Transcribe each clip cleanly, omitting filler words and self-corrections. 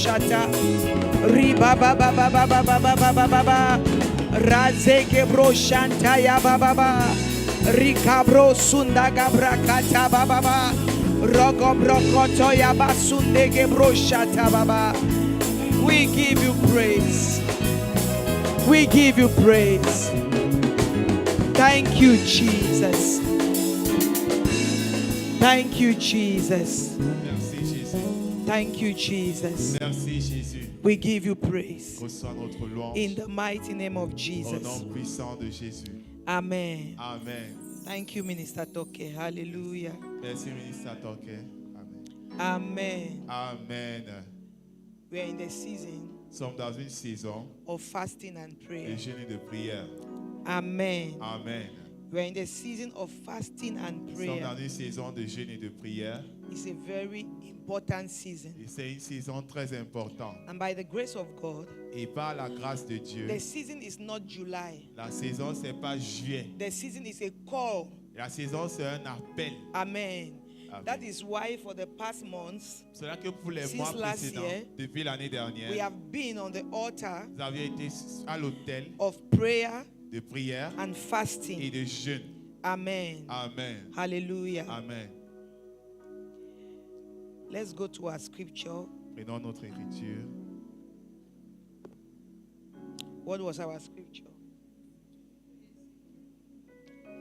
shata. Riba ba ba ba ba ba ba ba ba ba ba ba. Razeke bro shanta ya ba ba ba. Rikabro sunda gabra kata ba ba ba. Rogo brokoto ya ba sundege bro shata ba ba. We give you praise. We give you praise. Thank you, Jesus. Thank you, Jesus. Merci Jésus. Thank you, Jesus. Merci Jésus. We give you praise. Reçois notre louange. In the mighty name of Au Jesus. nom puissant de Jésus. Amen. Amen. Thank you, Minister Toke. Hallelujah. Merci, ministre Toke. Amen. Amen. Amen. We are in the season Nous sommes dans une saison of fasting and de prayer. jeûne et de prière. Amen. Amen. We are in the season of fasting and Nous sommes prayer. dans une saison de jeûne et de prière. It's a very important season. Et c'est une saison très importante. And by the grace of God, Et par la grâce de Dieu, the season is not July. la saison, c'est pas juillet. The season is a call. La saison, c'est un appel. Amen. Amen. That is why for the past months, C'est là que pour les Since mois last précédents, year, depuis l'année we dernière, have been on the altar vous avez été à l'autel of prayer de prière and et fasting. de jeûne. Amen. Amen. Hallelujah. Amen. Let's go to our scripture. Prenons notre écriture. What was our scripture?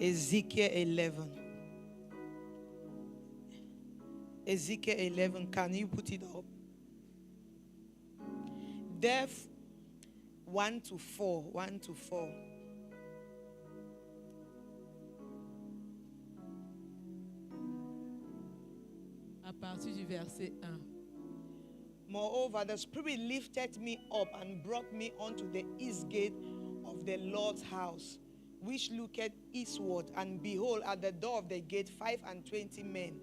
Ezekiel 11. Ezekiel 11. Can you put it up? Death 1 to 4. 1 to 4. À partir du verset 1. Moreover, the Spirit lifted me up and brought me unto the east gate of the Lord's house, which looketh eastward. And behold, at the door of the gate 25 men,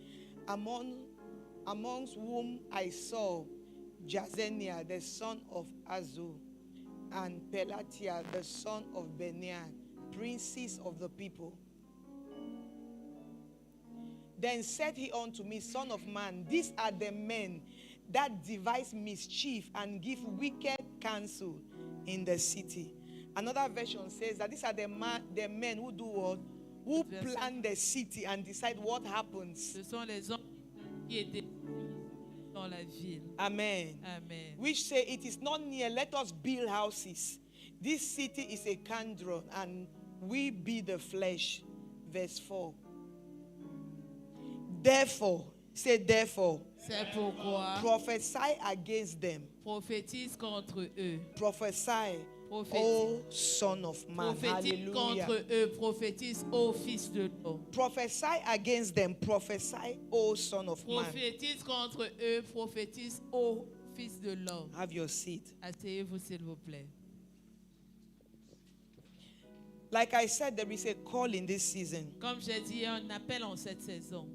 amongst whom I saw Jazaniah the son of Azul, and Pelatiah the son of Benaiah, princes of the people. Then said he unto me, Son of man, these are the men that devise mischief and give wicked counsel in the city. Another version says that these are the men who do what? Who plan the city and decide what happens. Ce sont les hommes qui étaient dans la ville. Amen. Amen. Which say, it is not near, let us build houses. This city is a candron, and we be the flesh. Verse 4. Therefore, say therefore, C'est pourquoi prophesy against them. prophétise contre eux. Prophesy, Prophétise. O son of man. Prophétise contre Hallelujah. eux. Prophétise ô fils de l'homme. Prophesy against them. Prophesy, O son of man. Prophétise contre eux. Prophétise ô fils de l'homme. Have your seat. Asseyez-vous s'il vous plaît. Like I said, there is a call in this season. Comme j'ai dit, il y a un appel en cette saison.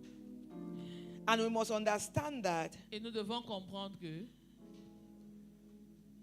And we must understand that Et nous devons comprendre que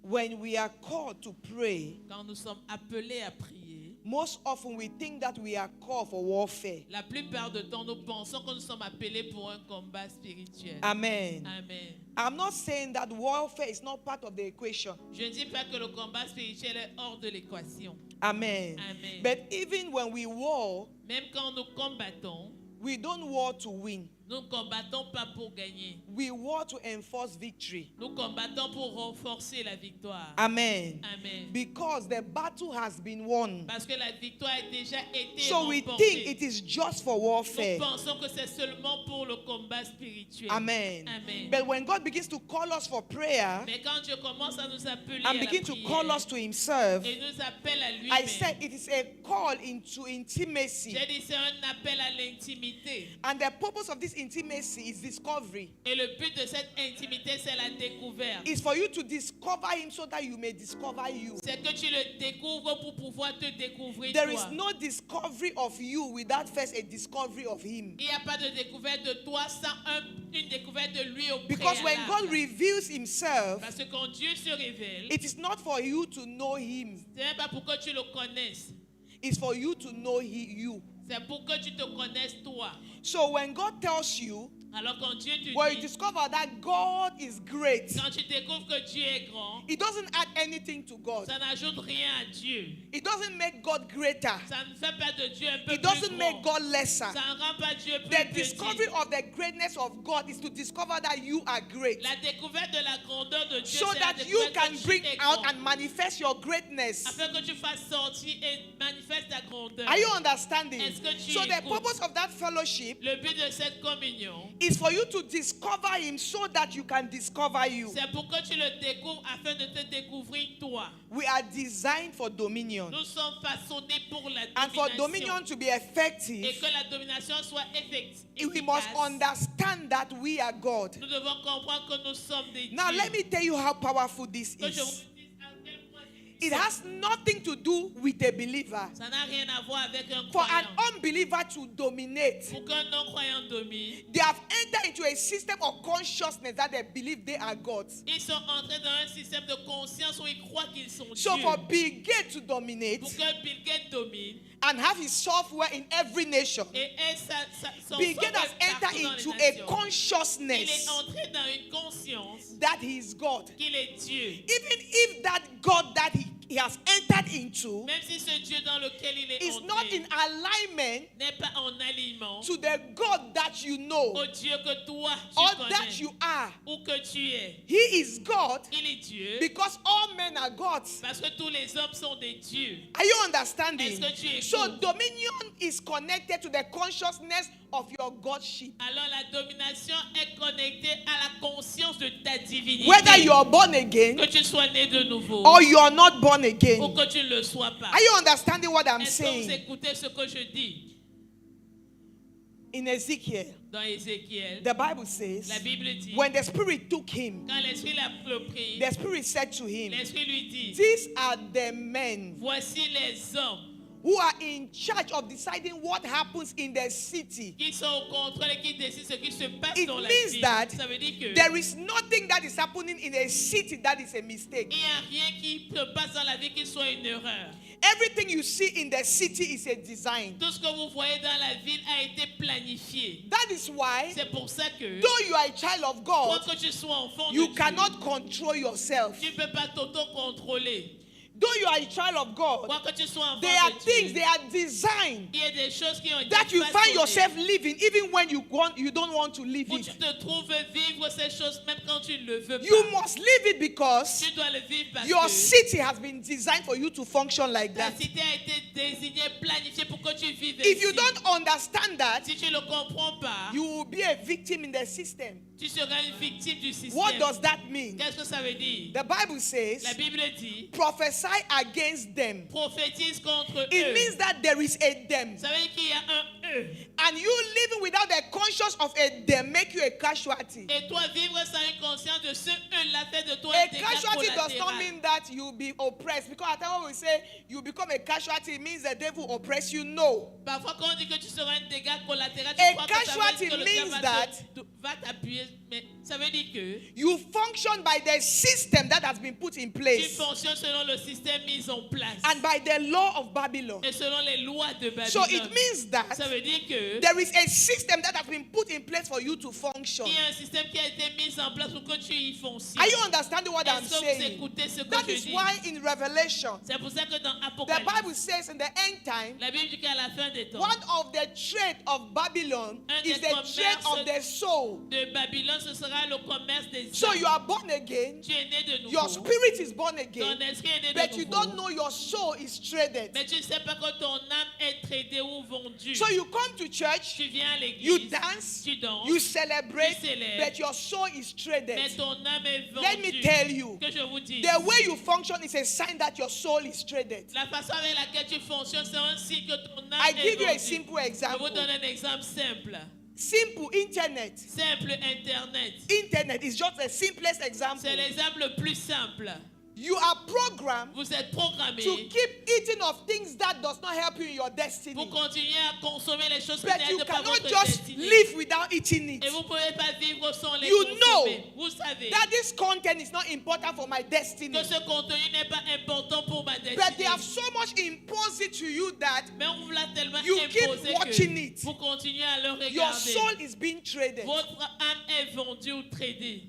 when we are called to pray, quand nous sommes appelés à prier, most often we think that we are called for warfare. la plupart du temps, nous pensons que nous sommes appelés pour un combat spirituel. Amen. Amen. I'm not saying that warfare is not part of the equation. Je ne dis pas que le combat spirituel est hors de l'équation. Amen. Amen. But even when we war, Même quand nous combattons, we don't war to win. nous ne combattons pas pour gagner. We war to enforce victory. Nous combattons pour renforcer la victoire. Amen. Amen. Because the battle has been won. Parce que la victoire a déjà été So we remportée. think it is just for Nous warfare. pensons que c'est seulement pour le combat spirituel. Amen. Amen. But when God begins to call us for prayer Mais quand Dieu commence à nous appeler and à begin la to prière, call us to Himself, et nous appelle à I lui-même, said it is a call into intimacy. j'ai dit c'est un appel à l'intimité. And the purpose of this intimacy is discovery. Et le but de cette intimité, c'est la découverte. It's for you to discover Him so that you may discover you. C'est que tu le découvres pour pouvoir te découvrir There toi. is no discovery of you without first a discovery of Him. Il n'y a pas de découverte de toi sans une découverte de lui au Because when God préalable. reveals Himself, Parce que quand Dieu se révèle, it is not for you to know Him. ce n'est pas pour que tu le connaisses. It's for you to know you. C'est pour que tu te connaisses toi. So when God tells you Alors quand Dieu te when you dit, discover that God is great, quand tu découvres que Dieu est grand, it doesn't add anything to God. ça n'ajoute rien à Dieu. It doesn't make God greater. Ça ne fait pas de Dieu un peu It plus doesn't make grand. God lesser. Ça ne rend pas Dieu plus The petit. discovery of the greatness of God is to discover that you are great, La découverte de la grandeur de Dieu, so c'est la that you découverte can que bring Dieu est out grand. and manifest your greatness. Afin que tu fasses sortir et manifeste ta grandeur. Are you understanding? Est-ce que tu So the écoutes? purpose of that fellowship Le but de cette communion, is for you to discover Him so that you can discover you. c'est pour que tu le découvres afin de te découvrir toi. We are designed for dominion. Nous sommes façonnés pour la And for domination. dominion to be Et effective, que la domination soit effective. we must understand that we are God. Nous devons comprendre que nous sommes des Now, dieux. let me tell you how powerful this Que je vous is. dise à quel point c'est It puissant. has nothing to do with a believer. Ça n'a rien à voir avec un For an croyant. unbeliever to dominate, Pour qu'un non-croyant domine, they have entered into a system of consciousness that they believe they are gods. ils sont entrés dans un système de conscience où ils croient qu'ils sont So dieux. for Bill Gates to dominate Pour que Bill Gates domine, and have his software in every nation, et son Bill Gates software has entered partout dans into les a nations. Il est consciousness entré dans une conscience that he is God. qu'il est Dieu. Even if that God that he has entered into Même si ce Dieu dans lequel il est is not entré in alignment n'est pas en aliment to the God that you know au Dieu que toi tu or connais that you are, ou que tu es. he is God Il est Dieu because all men are gods. parce que tous les hommes sont des dieux. Are you understanding? Est-ce que tu écoutes? So dominion is connected to the consciousness of your godship. Alors la domination est connectée à la conscience de ta divinité. Whether you are born again Que tu sois né de nouveau or you are not born ou again. que tu ne le sois pas. Are you understanding what I'm Est-ce que vous saying? écoutez ce que je dis? In Ezekiel, Dans Ézéchiel, the Bible says, la Bible dit, when the Spirit took him, quand l'Esprit l'a pris, the Spirit said to him, l'Esprit lui dit, these are the men voici les hommes who are in charge of deciding what happens in the city. qui sont au contrôle et qui décident ce qui se passe It dans la means ville. that Ça veut dire que there is nothing that is happening in a city that is a mistake. il n'y a rien qui se passe dans la vie qui soit une erreur. Everything you see in the city is a design. Tout ce que vous voyez dans la ville a été planifié. That is why, C'est pour ça que, though you are a child of God, quand tu sois enfant de you Dieu, cannot control yourself. tu ne peux pas t'auto-contrôler. Though you are a child of God, Quand que tu sois enfant there are de things, Dieu, they are designed il y a des choses qui ont été that you find façonnées. yourself living even when you don't want to live Où it. tu te trouves vivre ces choses même quand tu ne le veux You pas. must live it because Tu dois le vivre parce your que city has been designed for you to function like ta that. cité a été désignée, planifiée pour que tu vives If you ainsi. don't understand that, Si tu ne le comprends pas, you will be a victim in the system. tu seras une victime du système. What does that mean? Qu'est-ce que ça veut dire? The Bible says, La Bible dit, prophesy against them. prophétise contre It eux. means that there is a them. Ça veut dire qu'il y a un eux. And you living without the conscience of a them make you a casualty. Et toi, vivre sans une conscience de ce eux-là fait de toi A un dégât casualty does not collatéral. mean that you'll be oppressed. Because at times when we say you become a casualty, it means the devil oppress you. No. Parfois, quand on dit que tu seras un dégât collatéral, A tu crois que ça veut casualty dire que le means diable that va t'appuyer. Mais ça veut dire que You function by the system that has been put in tu place fonctionnes selon le système mis en place and by the law of Babylon. et selon les lois de Babylone. So it means that Ça veut dire que there is a system that has been put in place for you to function. il y a un système qui a été mis en place pour que tu y fonctionnes. Are you understanding what I'm Est-ce que vous saying? écoutez ce que That je is dis? why in Revelation, C'est pour ça que dans the Apocalypse, Bible says in the end time, la Bible dit qu'à la fin des temps, one of the trait of Babylon Un is des the trait of the soul. de Babylone, ce sera le commerce des So âmes. you are born again, Tu es né de nouveau. your spirit is born Ton again, esprit est né but de you nouveau. don't know your soul is traded. Mais tu ne sais pas que ton âme est tradée ou vendue. So you come to church, Tu viens à you l'église, dance, tu danses, you celebrate, tu célèbres, but your soul is traded. mais ton âme est vendue. Let me tell you, Que je vous dis, the way you function is a sign that your soul is traded. la façon avec laquelle tu fonctionnes, c'est un signe que ton âme I est give you a vendue. simple Je vous example. donne un exemple simple. Simple internet. Simple Internet. Internet is just the simplest example. C'est l'exemple le plus simple. You are programmed Vous êtes programmé to keep eating of things that does not help you in your destiny. pour continuer à consommer les choses qui But you n'aident pas cannot votre just destinée. live without eating it. Et vous ne pouvez pas vivre sans les You consommer. know Vous savez that this content is not important for my destiny. que ce contenu n'est pas important pour ma But they destinée. have so much imposed it to you that Mais on vous l'a tellement you keep imposé watching que it. vous continuez à le your regarder. soul is being traded. Votre âme est vendue ou tradée.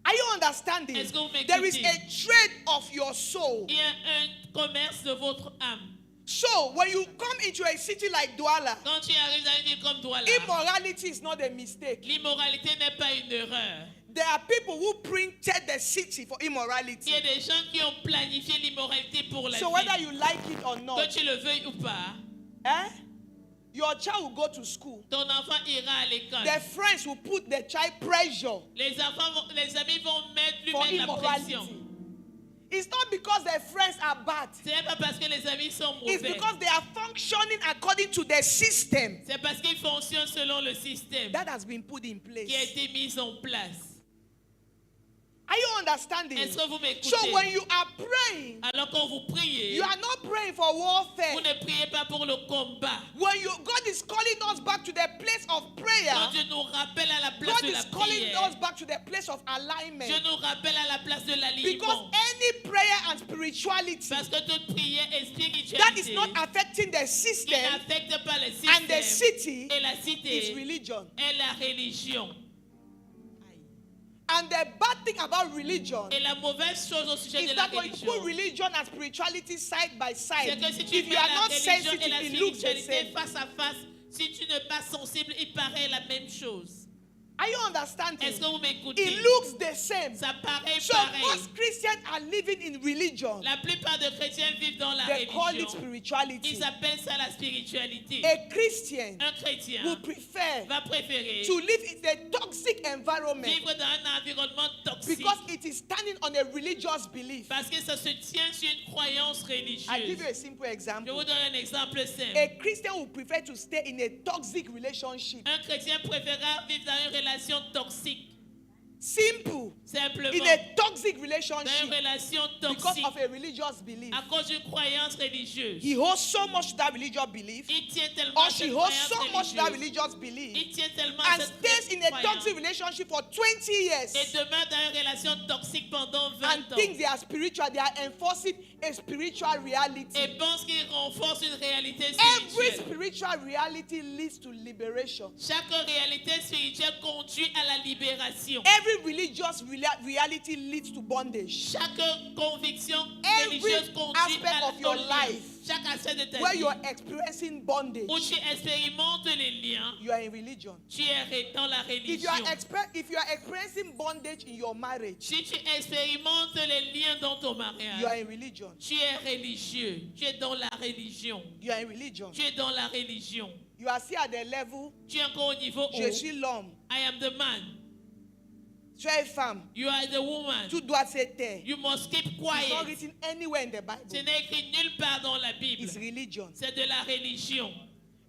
Are you understanding? Est-ce que vous m'écoutez? There is a trade of your soul. Il y a un commerce de votre âme. So when you come into a city like Douala, Quand tu arrives dans une ville comme Douala, immorality is not a mistake. l'immoralité n'est pas une erreur. There are people who printed the city for Il y immorality. a des gens qui ont planifié l'immoralité pour la So whether ville. you like it or Que not, tu le veuilles ou pas, your child will go to school. ton enfant ira à l'école. Their friends will put the child pressure Les amis vont lui for mettre la immorality. pression. It's not because their friends are bad. Ce n'est pas parce que les amis sont It's mauvais. because they are functioning according to the system C'est parce qu'ils fonctionnent selon le système that has been put in qui a place. été mis en place. Are you understanding? Est-ce que vous m'écoutez? So when you are praying, Alors quand vous priez, you are not praying for warfare. vous ne priez pas pour le combat. When God is calling us back to the place of prayer, Quand Dieu nous rappelle à la place God de la is calling prière, us back to the place of alignment. Dieu nous rappelle à la place de Because l'alignement. any prayer and spirituality Parce que toute prière et that is spiritualité not affecting the qui system n'affecte pas le and the système city et la is cité religion. est la religion. And the bad thing about religion Et la mauvaise chose au sujet is de la that when you religion, put religion and spirituality side by side, c'est que si tu if you mets are la not religion et sensitive, la it looks the spiritualité same. face à face, si tu n'es pas sensible, il paraît la même chose. Are you understanding? Est-ce que vous m'écoutez? It looks the same. Ça paraît So pareil. most Christians are living in religion. La plupart des chrétiens vivent dans la They call it religion. spirituality. Ils appellent ça la spiritualité. A Christian Un chrétien will prefer va préférer to live in a toxic environment vivre dans un environnement toxique because it is standing on a religious belief. parce que ça se tient sur une croyance I give you religieuse. a simple Je example. vous donne un exemple simple. A Christian will prefer to stay in a toxic relationship. Un chrétien préférera vivre dans une relation toxique. Simple. Simplement. In a toxic Dans une relationship relation because toxique. of a religious belief. À cause d'une croyance religieuse. He holds so much to that religious belief, Il tient tellement or à she cette holds croyance so much to that religieuse. religious belief, Il tient tellement à and cette stays in a croyance. toxic relationship for 20 years. Et demeure dans une relation toxique pendant 20 And ans. think they are spiritual, they are enforcing a spiritual reality. Et pense qu'il renforce une réalité Every spirituelle. spiritual reality leads to liberation. Chaque réalité spirituelle conduit à la libération. Every religious reality leads to bondage. Chaque conviction Every religieuse conduit aspect à of your au lien. life Chaque aspect de ta where vie you're experiencing bondage, où tu expérimentes les liens, you are in religion. tu es dans la If you religion. if you are experiencing bondage in your marriage, Si tu expérimentes les liens dans ton you are mariage, in religion. tu es religieux. Tu es dans la religion. You are in religion. Tu es dans la religion. You are still at the level, Tu es encore au niveau je haut. suis l'homme, I am the man. tu es femme, You are the woman. tu dois se taire. You must keep It's not quiet. written anywhere in the Ce Bible. n'est écrit nulle part dans la Bible. It's religion. C'est de la religion.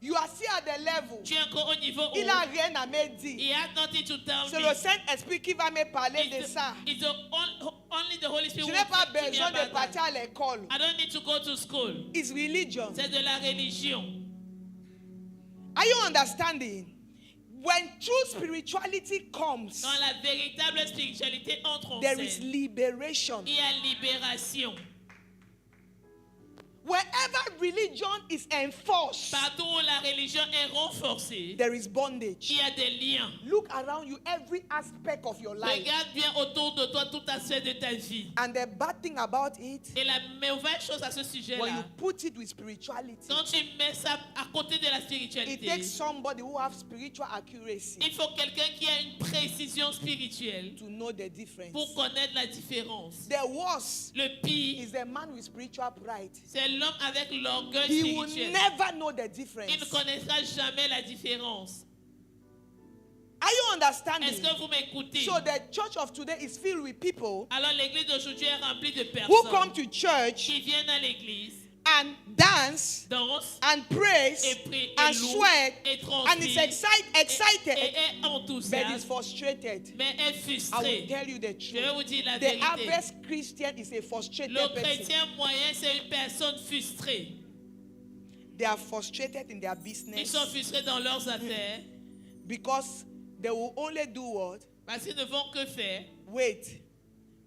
You are still at the level. Tu es encore au niveau Il n'a haut. rien à me dire. He has nothing to tell C'est me. le Saint-Esprit qui va me parler de It's ça. it's only the Holy Spirit Je who n'ai pas will teach me besoin de about that. partir à l'école. I don't need to go to school. It's religion. C'est de la religion. Are you understanding? When true spirituality comes, Quand la véritable spiritualité entre en there is scène, liberation. il y a libération. Wherever religion is enforced, Partout où la religion est renforcée, there is bondage. il y a des liens. Look around you, every aspect of your life. Regarde bien autour de toi tout aspect de ta vie. And the bad thing about it, Et la mauvaise chose à ce when you sujet-là, put it with spirituality, quand tu mets ça à côté de la it spiritualité, takes somebody who has spiritual accuracy il faut quelqu'un qui a une précision spirituelle to know the difference. pour connaître la différence. The worst Le pire, is the man with spiritual pride. c'est l'homme avec l'orgueil He will spirituel. never know the Il ne difference. connaîtra jamais la différence. Are you understanding? Est-ce que vous m'écoutez? So the church of today is filled with people Alors l'église d'aujourd'hui est remplie de who come personnes to church qui viennent à l'église and dance danse and praise et prie and et loue sweat et and is transpire excited, et est but is enthousiaste, frustrated. mais est I will frustré. tell you the Je vais truth. vous dire la The vérité. average Christian is a frustrated Le person. chrétien moyen, c'est une personne frustrée. They are frustrated in their Ils business sont frustrés dans leurs affaires because they will only do what? parce qu'ils ne vont que faire Wait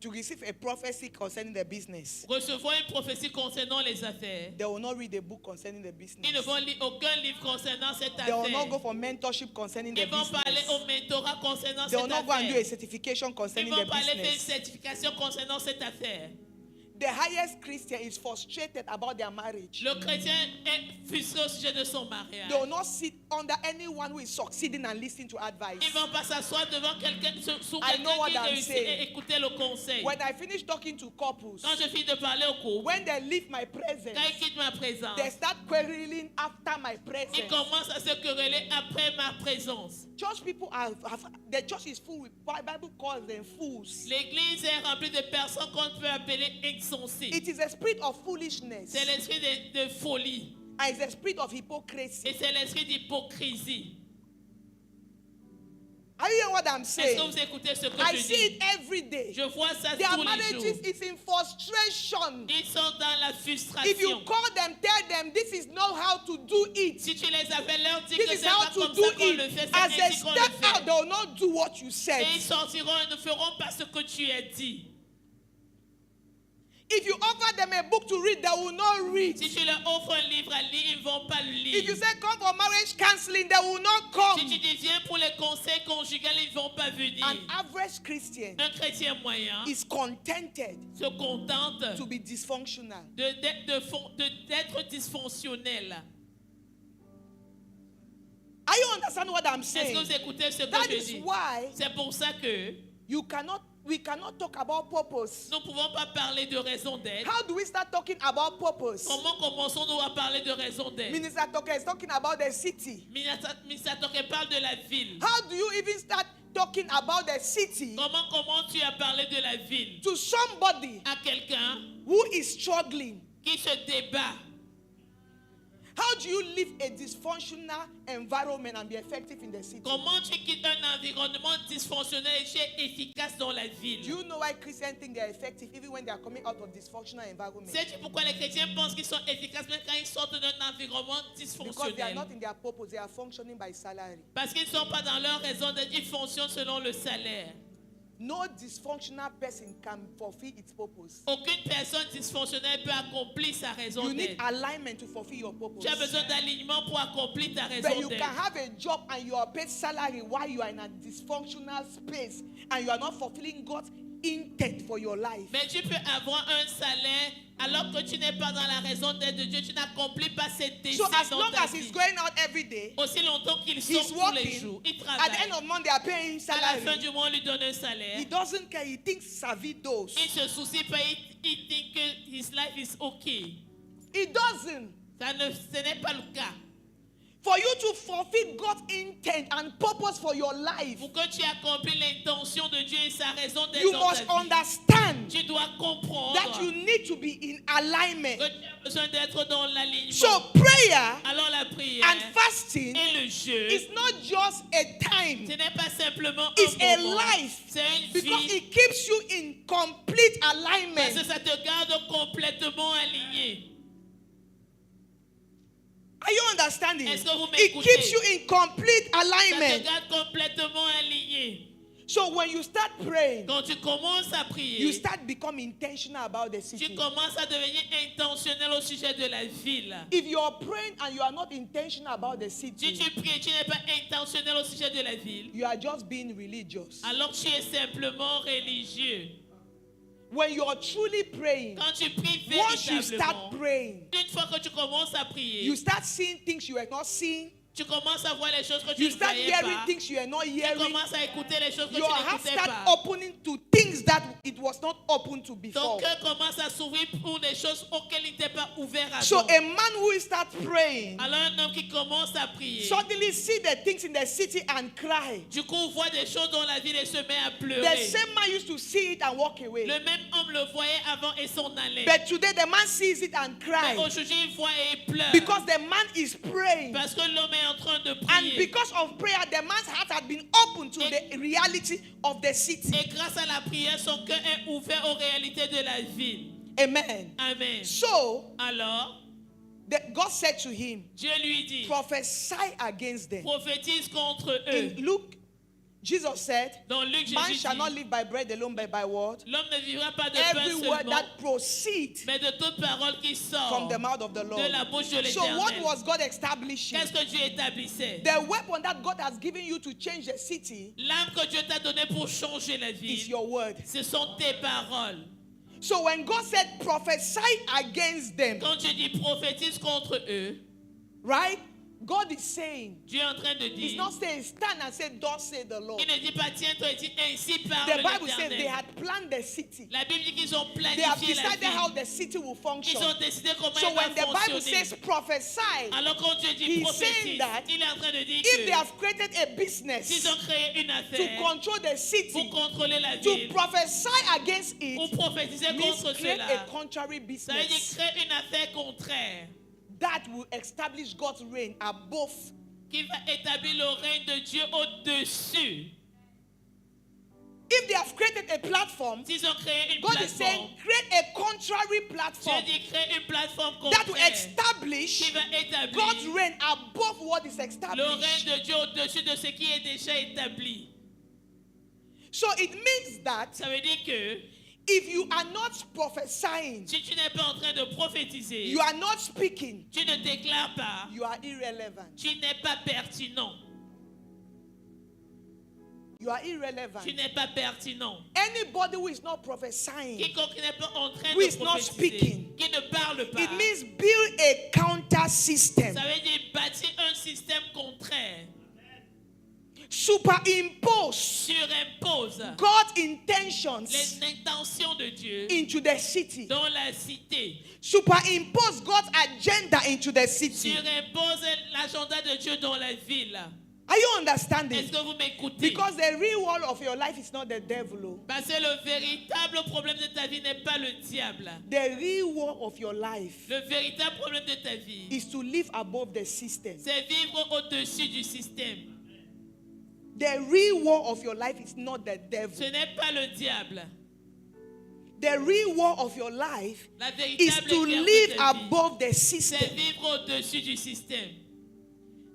to receive a prophecy concerning the business. recevoir une prophétie concernant les affaires. They will not read a book concerning the Ils business. ne vont lire aucun livre concernant cette They will not go affaire. for mentorship concerning the Ils vont parler business. au mentorat concernant They will cette not go and do a affaire. certification Ils concerning vont the parler faire une business. certification concernant cette affaire. The highest Christian is frustrated about their marriage. Le chrétien est frustré au sujet de son mariage. They will not sit under anyone who is succeeding and listen to advice. Ils ne vont pas s'asseoir devant quelqu'un sous I know what quelqu'un qui I'm réussit saying. et écouter le conseil. When I finish talking to couples, Quand je finis de parler au couple, when they leave my presence, quand ils quittent ma présence, they start quarreling after my ils presence. commencent à se quereller après ma présence. Church people the church is full with Bible calls them fools. L'église est remplie de personnes qu'on peut appeler insensées. It is a spirit of foolishness C'est l'esprit de folie and it's a spirit of et hypocrisy. c'est l'esprit d'hypocrisie. Are you hearing what I'm Est-ce que saying? vous écoutez ce que I je see dis? it every day. Je vois ça Their tous les marriages jours. is in frustration. Ils sont dans la If you frustration. call them, tell them this is not how to do it. Si tu les appelles, leur dis This que is c'est how pas to comme do ça qu'on le it. fait, As c'est they ainsi qu'on le step out, fait. they will not do what you said. Et ils sortiront et ne feront pas ce que tu as dit. If you offer them a book to read, they will not read. Si tu leur offres un livre à lire, ils ne vont pas le If you lire. say come for marriage counseling, they will not come. Si tu dis viens pour les conseils conjugaux, ils ne vont pas venir. An average Christian Un chrétien moyen is contented se contente to be dysfunctional. d'être dysfonctionnel. Are you understand what I'm Est-ce que saying? vous écoutez ce que That je is dis? why C'est pour ça que we cannot talk about purpose. nous ne pouvons pas parler de raison d'être. How do we start talking about purpose? Comment commençons-nous à parler de raison d'être? Minister Toke is talking about the city. Ministre Toke parle de la ville. How do you even start talking about the city Comment tu as parlé de la ville to somebody à quelqu'un who is struggling? qui se débat? How do you live a dysfunctional environment and be effective in the city? Comment tu quittes un environnement dysfonctionnel et tu es efficace dans la Do ville? you know why Christians think they are effective even when they are coming out of dysfunctional environment? Sais-tu pourquoi les chrétiens pensent qu'ils sont efficaces même quand ils sortent d'un environnement Because they are dysfonctionnel? not in their purpose, they are functioning by salary. Parce qu'ils ne sont pas dans leur raison d'être, ils fonctionnent selon le salaire. No dysfunctional person can fulfill its purpose. Aucune personne dysfonctionnelle peut accomplir sa raison You need d'être. alignment to fulfill your purpose. Tu as besoin d'alignement pour accomplir ta But raison you can d'être. have a job and you are paid salary while you are in a dysfunctional space and you are not fulfilling God's intent for your life. Mais tu peux avoir un salaire alors que tu n'es pas dans la raison d'être de Dieu. Tu n'accomplis pas ses désirs So as dans long ta as he's vie. going out every day, Aussi longtemps qu'il he's sort tous les working. jours, il At the travaille. end of the month, they are paying him À la fin salary. du mois, on lui donne un salaire. He doesn't care. He thinks Savi does. Il se soucie pas, il dit que his life is okay. He doesn't. Ce n'est pas le cas. For you to fulfill God's intent and purpose for your life, Pour que tu accomplisses l'intention de Dieu et sa raison d'être you dans must ta vie, understand tu dois comprendre that you need to be in alignment. que tu as besoin d'être dans l'alignement. So prayer Alors la prière and fasting et le jeûne, is not just a ce time, n'est pas simplement it's un a moment, life. c'est une Because vie. it keeps you in complete Parce alignment. que ça te garde complètement aligné. Are you understanding? Est-ce que vous It m'écoutez? keeps you in complete Ça te alignment. garde complètement aligné. So when you start praying, Quand tu commences à prier, you start becoming intentional about the tu city. commences à devenir intentionnel au sujet de la ville. If you are praying and you are not intentional about the Si city, tu pries et tu n'es pas intentionnel au sujet de la ville, you are just being religious. alors tu es simplement religieux. When you are truly praying, Quand tu pries once you start véritablement, praying, une fois que tu commences à prier, you start seeing things you are not seeing. tu commences à voir les choses que tu You ne start voyais hearing pas. things you are not Tu hearing. commences à écouter les choses que Your tu heart n'écoutais start pas. opening to things things that it was not open to Ton before. cœur commence à s'ouvrir pour des choses auxquelles il n'était pas ouvert avant. So a man who starts praying Alors un homme qui commence à prier, suddenly see the things in the city and cry. du coup voit des choses dans la ville et se met à The pleurer. same man used to see it and walk away. Le même homme le voyait avant et s'en allait. But today the man sees it and Mais cries aujourd'hui il voit et il pleure. because the man is praying. Parce que l'homme est en train de And prier. because of prayer, the man's heart had been open to the reality of the city. Et grâce à la prière, son cœur est ouvert aux réalités de la ville. Amen. Amen. So Alors, God said to him, Dieu lui dit, prophesy against them. prophétise contre eux. In Luke, Jesus said, Dans Luc, man Jésus shall not dit, live by bread alone, but by word. l'homme ne vivra pas de pain Every word seulement, that proceeds mais de toute parole qui sort from the mouth of the de Lord. la bouche de So what l'Éternel. was God establishing? Qu'est-ce que Dieu établissait? The weapon that God has given you to change the city L'arme que Dieu t'a donnée pour changer la is vie, your word. ce sont tes paroles. So when God said prophesy against them, Quand Dieu dit prophétise contre eux, right? God is saying, Dieu est en train de He's dire, not saying stand and say, thus say the Lord. il ne dit pas tiens-toi et dis ainsi parle The Bible says they l'Éternel. had planned the city. La Bible dit qu'ils ont They have planifié la decided how vie. the city will function. Ils ont décidé comment So elle va when the Bible fonctionner. says prophesy, Alors quand Dieu dit He's saying prophétise, that il est en train de dire if they que have created a business s'ils ont créé une to affaire control the pour city, contrôler la to ville, prophesy against ou it, prophétiser means contre create cela, a contrary ça veut dire business créer une affaire contraire that will establish God's reign above. qui va établir le règne de Dieu au-dessus. If they have created a platform, S'ils ont créé une God is saying plateforme, create a contrary Dieu platform dit créer une plateforme that will contraire establish qui va établir God's reign above what is le règne established. de Dieu au-dessus de ce qui est déjà établi. So it means that Ça veut dire que if you are not prophesying, si tu n'es pas en train de prophétiser, you are not speaking, tu ne déclares pas, you are irrelevant. tu n'es pas pertinent. You are irrelevant. Tu n'es pas pertinent. Anybody who is not prophesying, Quiconque n'est pas en train Who de is not prophétiser, speaking. qui ne parle pas, it means build a counter system. ça veut dire bâtir un système contraire. Superimpose Surimpose God's intentions les intentions de Dieu into the city. dans la cité. Superimpose God's agenda into the city. Surimpose l'agenda de Dieu dans la ville. Are you understanding? Est-ce que vous m'écoutez? Because the real war of your life is not the devil. Oh. Parce que le véritable problème de ta vie n'est pas le diable. The real war of your life Le véritable problème de ta vie, is to live above the system. c'est vivre au-dessus du système. The real war of your life is not the devil. Ce n'est pas le diable. The real war of your life La is véritable to guerre live de ta vie, above the c'est system. vivre au-dessus du système.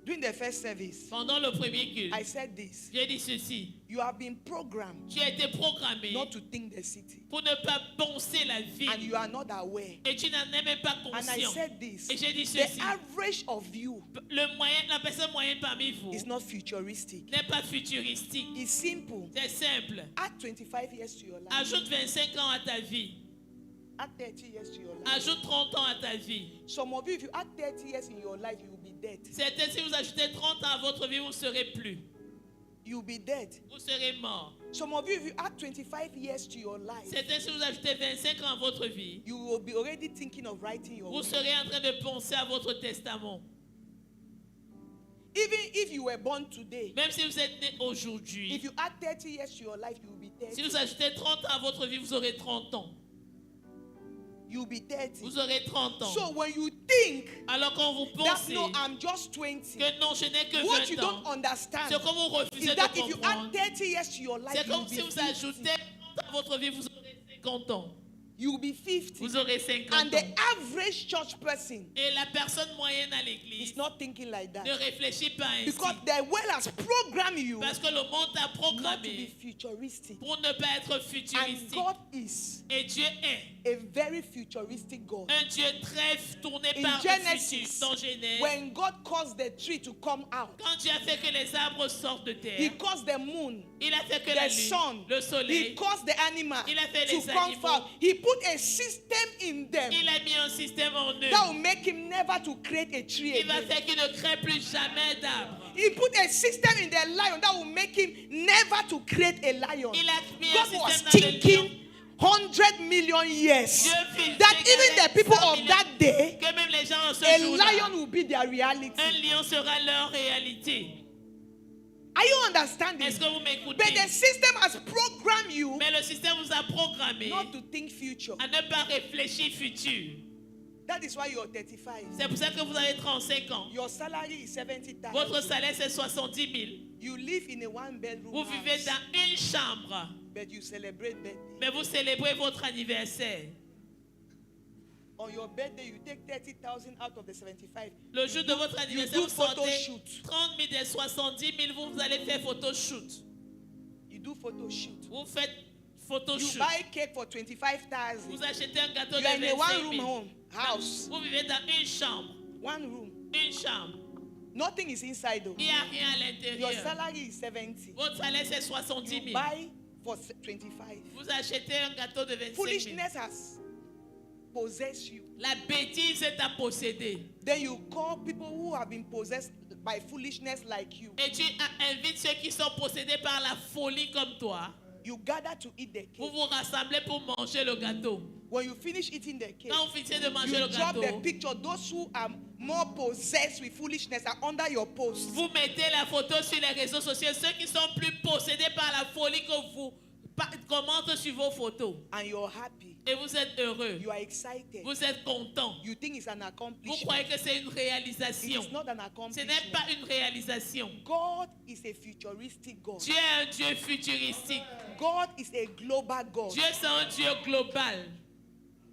During the first service, Pendant le premier culte, I said this. j'ai dit ceci. You have been programmed Tu as été programmé not to think the city. pour ne pas penser la vie. And you are not aware. Et tu n'en es même pas And I conscient. said this. Et j'ai dit The ceci. average of you La personne moyenne parmi vous is not futuristic. n'est pas futuristique. It's simple. C'est simple. Add 25 years to your life. Ajoute 25 ans à ta vie. Add 30 years to your life. Ajoute 30 ans à ta vie. Some of you, if you add 30 years in your life, you will be dead. Certains, si vous ajoutez 30 ans à votre vie, vous ne serez plus. You will be dead. Vous serez mort. Some of you, if you add 25 years to your life, Certains, si vous ajoutez 25 ans à votre vie, you will be already thinking of writing your vous will. serez en train de penser à votre testament. Even if you were born today, Même si vous êtes né aujourd'hui, if you add 30 years to your life, you will be si 30. vous ajoutez 30 ans à votre vie, vous aurez 30 ans. You will be 30. Vous aurez 30 ans. So when you think Alors quand vous that pensez no, I'm just 20, que non, je n'ai que what you 20 don't ans, understand ce que vous refusez is that de if you comprendre, add 30 years to your life, c'est you will comme be si vous 50. ajoutez 30 ans à votre vie, vous aurez 50 ans. You will be 50. Vous aurez 50 And the ans. average church person Et la personne moyenne à l'église is not thinking like that. ne réfléchit pas ainsi. Because the world has programmed you Parce que le monde t'a not to be programmé futuristic. pour ne pas être And futuristique. God is Et Dieu est a very futuristic God. un Dieu très tourné In par le futur. Genesis, Dans Genèse, when God caused the tree to come out, quand Dieu a fait que les arbres sortent de He terre, caused the moon, il a fait que la the lune, sun, le He soleil, caused the animal Il a fait to les come animaux. forth. He put put a system in them Il a mis un système en eux that will make him never to create a tree qui va again. faire qu'il ne crée plus jamais d'arbre. He put a system in the lion that will make him never to create a lion. Il a mis un God was système dans le lion. thinking 100 million years Dieu fit that qu'il y even the avait people 100 of 000 that day, que même les gens en ce a jour-là, lion will be their reality. un lion sera leur réalité. Are you understanding? Est-ce que vous m'écoutez? But the system has programmed you Mais le système vous a programmé not to think future. à ne pas réfléchir futur. That is why you're 35. C'est pour ça que vous avez 35 ans. Your salary is 70,000. Votre salaire c'est 70 000. You live in a one-bedroom Vous vivez house, dans une chambre, but you celebrate birthday. mais vous célébrez votre anniversaire. On your birthday, you take 30,000 out of the 75. Le jour de votre You anniversaire, do vous photo sortez shoot. 30 000 des 70 000, vous allez faire photo shoot. You do photo shoot. Vous faites photo You shoot. buy cake for 25,000. Vous achetez un gâteau You are de in a 25 one-room 000. home house. Vous vivez dans une chambre. One room. Une chambre. Nothing is inside though. Il n'y a rien à Your l'intérieur. salary is 70. Votre salaire c'est 70 You 000. buy for 25. Vous achetez un gâteau de 25 000. Foolishness has possessed you. La bêtise est à posséder. Then you call people who have been possessed by foolishness like you. Et tu invites ceux qui sont possédés par la folie comme toi. You gather to eat the Vous cake. vous rassemblez pour manger le gâteau. When you finish eating the cake, Quand vous finissez de manger you le drop the gâteau, picture. Those who are more possessed with foolishness are under your post. vous mettez la photo sur les réseaux sociaux. Ceux qui sont plus possédés par la folie que vous commentent sur vos photos. And you're happy. Et vous êtes heureux. You are excited. Vous êtes content. You think it's an Vous accomplishment. croyez que c'est une It réalisation. is not an Ce accomplishment. n'est pas une réalisation. God is a futuristic God. Dieu est un Dieu futuristique. God is a global God. Dieu c'est un Dieu global.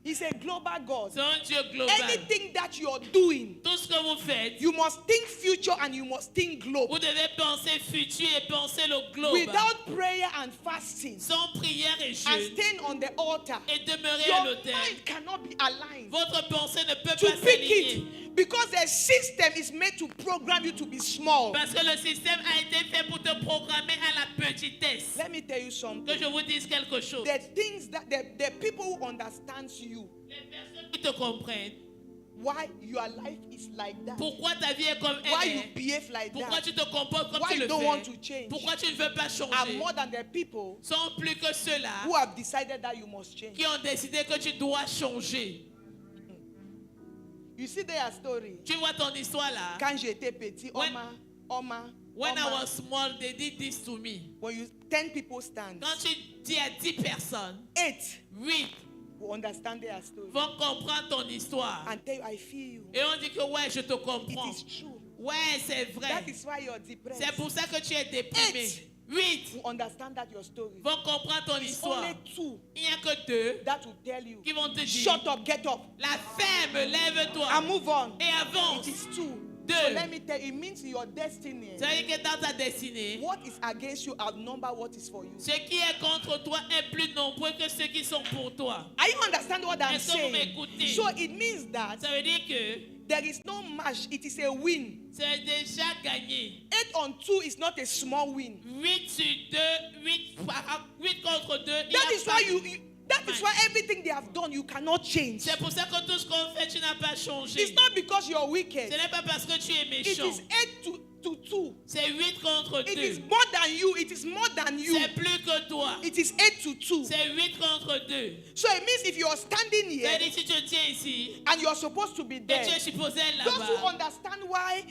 He's a global God. C'est un Dieu global. Anything that you're doing, Tout ce que vous faites, you must think future and you must think vous global. devez penser futur et penser le globe. Without prayer and fasting Sans prière et and jeûne staying on the altar, et demeurer à your l'autel, mind cannot be aligned votre pensée ne peut to pas pick s'aligner. it because the system is made to program you to be small. Parce que le système a été fait pour te programmer à la petitesse. Let me tell you Que something. je vous dise quelque chose. The things that the people who understand you, Les personnes qui te comprennent, why your life is like that, pourquoi ta vie est comme why elle you est, behave like pourquoi that, tu te comportes comme why tu you le don't want to fais, change, pourquoi tu ne veux pas are changer, more than the people sont plus que ceux-là who have decided that you must change. qui ont décidé que tu dois changer. You see their story. Tu vois ton histoire là. Quand j'étais petit, When- Oma, When I was small, they did this to me. when you 10 people stand, Quand tu dis à 10 personnes, 8 8 will understand their story vont comprendre ton histoire. and tell you, I feel you. Et on dit que ouais, je te It comprends. is true. Ouais, c'est vrai. That is why you're depressed. C'est pour ça que tu es déprimé. 8 8 will understand that your story. vont comprendre ton It's histoire. only 2 Il n'y a que 2 that will tell you, qui vont te dire, shut up, get up, la ferme, lève-toi and move on. et avance. It is 2. Deux. So let me tell you, it means your destiny. Ça veut dire que dans ta destinée, What is against you outnumber what is for you. ce qui est contre toi est plus nombreux que ceux qui sont pour toi. Are you understand what I'm Est-ce que vous saying? m'écoutez? So it means that Ça veut dire que there is no match, it is a win. c'est déjà gagné. 8 on 2 is not a small win. 8 sur 2, 8 contre 2. That is why that is why everything they have done you cannot change. C'est pour ça que tout ce qu'on fait, tu n'as pas changé. It's not because you're Ce wicked. n'est pas parce que tu es It méchant. is 8 to 2. C'est 8 contre It is 2. more than you. It is more than you. C'est plus que toi. It is 8 to 2. C'est 8 contre 2. So it means if you are standing Ça here veut dire si tu tiens ici and you are supposed to be et tu there, es supposé être those who là-bas, understand why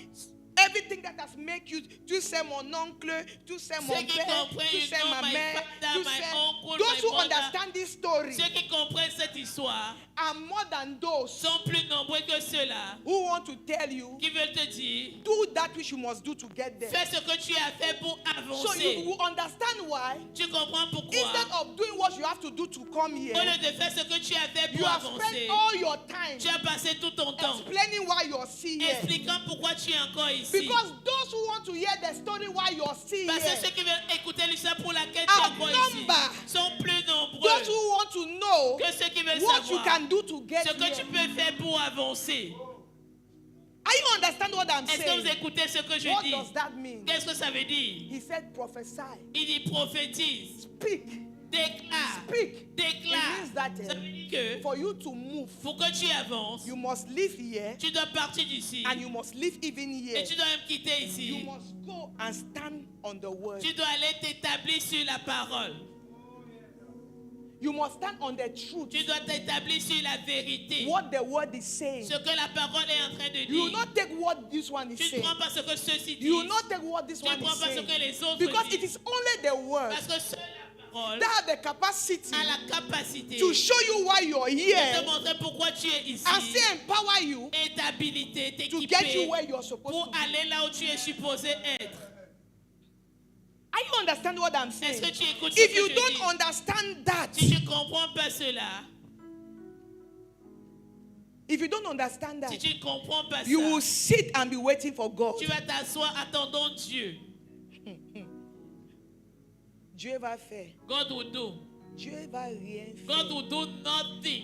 everything that has made you, tu sais mon oncle, tu sais mon Ceux qui père, comprennent, tu you sais know ma my mère, father, tu my sais, uncle, those my who brother. understand this story ceux qui comprennent cette histoire are more than those sont plus nombreux que ceux-là who want to tell you, qui veulent te dire do that which you must do to get there. fais ce que tu as fait pour So avancer. you will understand why, Tu comprends pourquoi? instead of doing what you have to do to come Au here, lieu de faire ce que tu as fait you pour have avancer, spent all your time tu as passé tout ton temps explaining why you're still here. expliquant pourquoi tu es encore ici. Because those who want to hear the story why you're still Parce que here, ceux qui veulent écouter l'histoire pour laquelle tu es encore ici outnumber sont plus those nombreux who want to know que ceux qui veulent what you savoir can do to get ce que tu here. peux faire pour avancer. Are you understand what I'm Est-ce que vous saying? écoutez ce que je What dis? does that mean? Qu'est-ce que ça veut dire? He said prophesy, Il dit prophétise, speak, Déclare. Speak. Déclare. It means that Ça veut dire que for you to move, pour que tu avances, you must live here tu dois partir d'ici. and you must live even here. Et tu dois même quitter You ici. must go and stand on the word. Tu dois aller t'établir sur la parole. You must stand on the truth. Tu dois t'établir sur la vérité. What the word is saying. Ce que la parole est en train de You will dire. not take what this one is Tu ne saying. prends pas ce que ceux-ci You will disent. not take what this Tu ne one prends is pas ce saying. que les autres Because it disent. is only the word Parce que seule la parole that have the capacity a la capacité to show you why you're de te here montrer pourquoi tu es ici. and still empower you Et t'habiliter, to get you t'équiper where you're supposed pour to be. aller là où tu es supposé être. Are you understand what I'm Est-ce saying? que tu écoutes ce If que you je don't dis? understand that, Si tu ne comprends pas cela, if you don't understand that, si tu ne comprends pas you will ça, sit and be waiting for God. tu vas t'asseoir attendant Dieu. Dieu va faire. God will do. Dieu va rien God faire. will do nothing.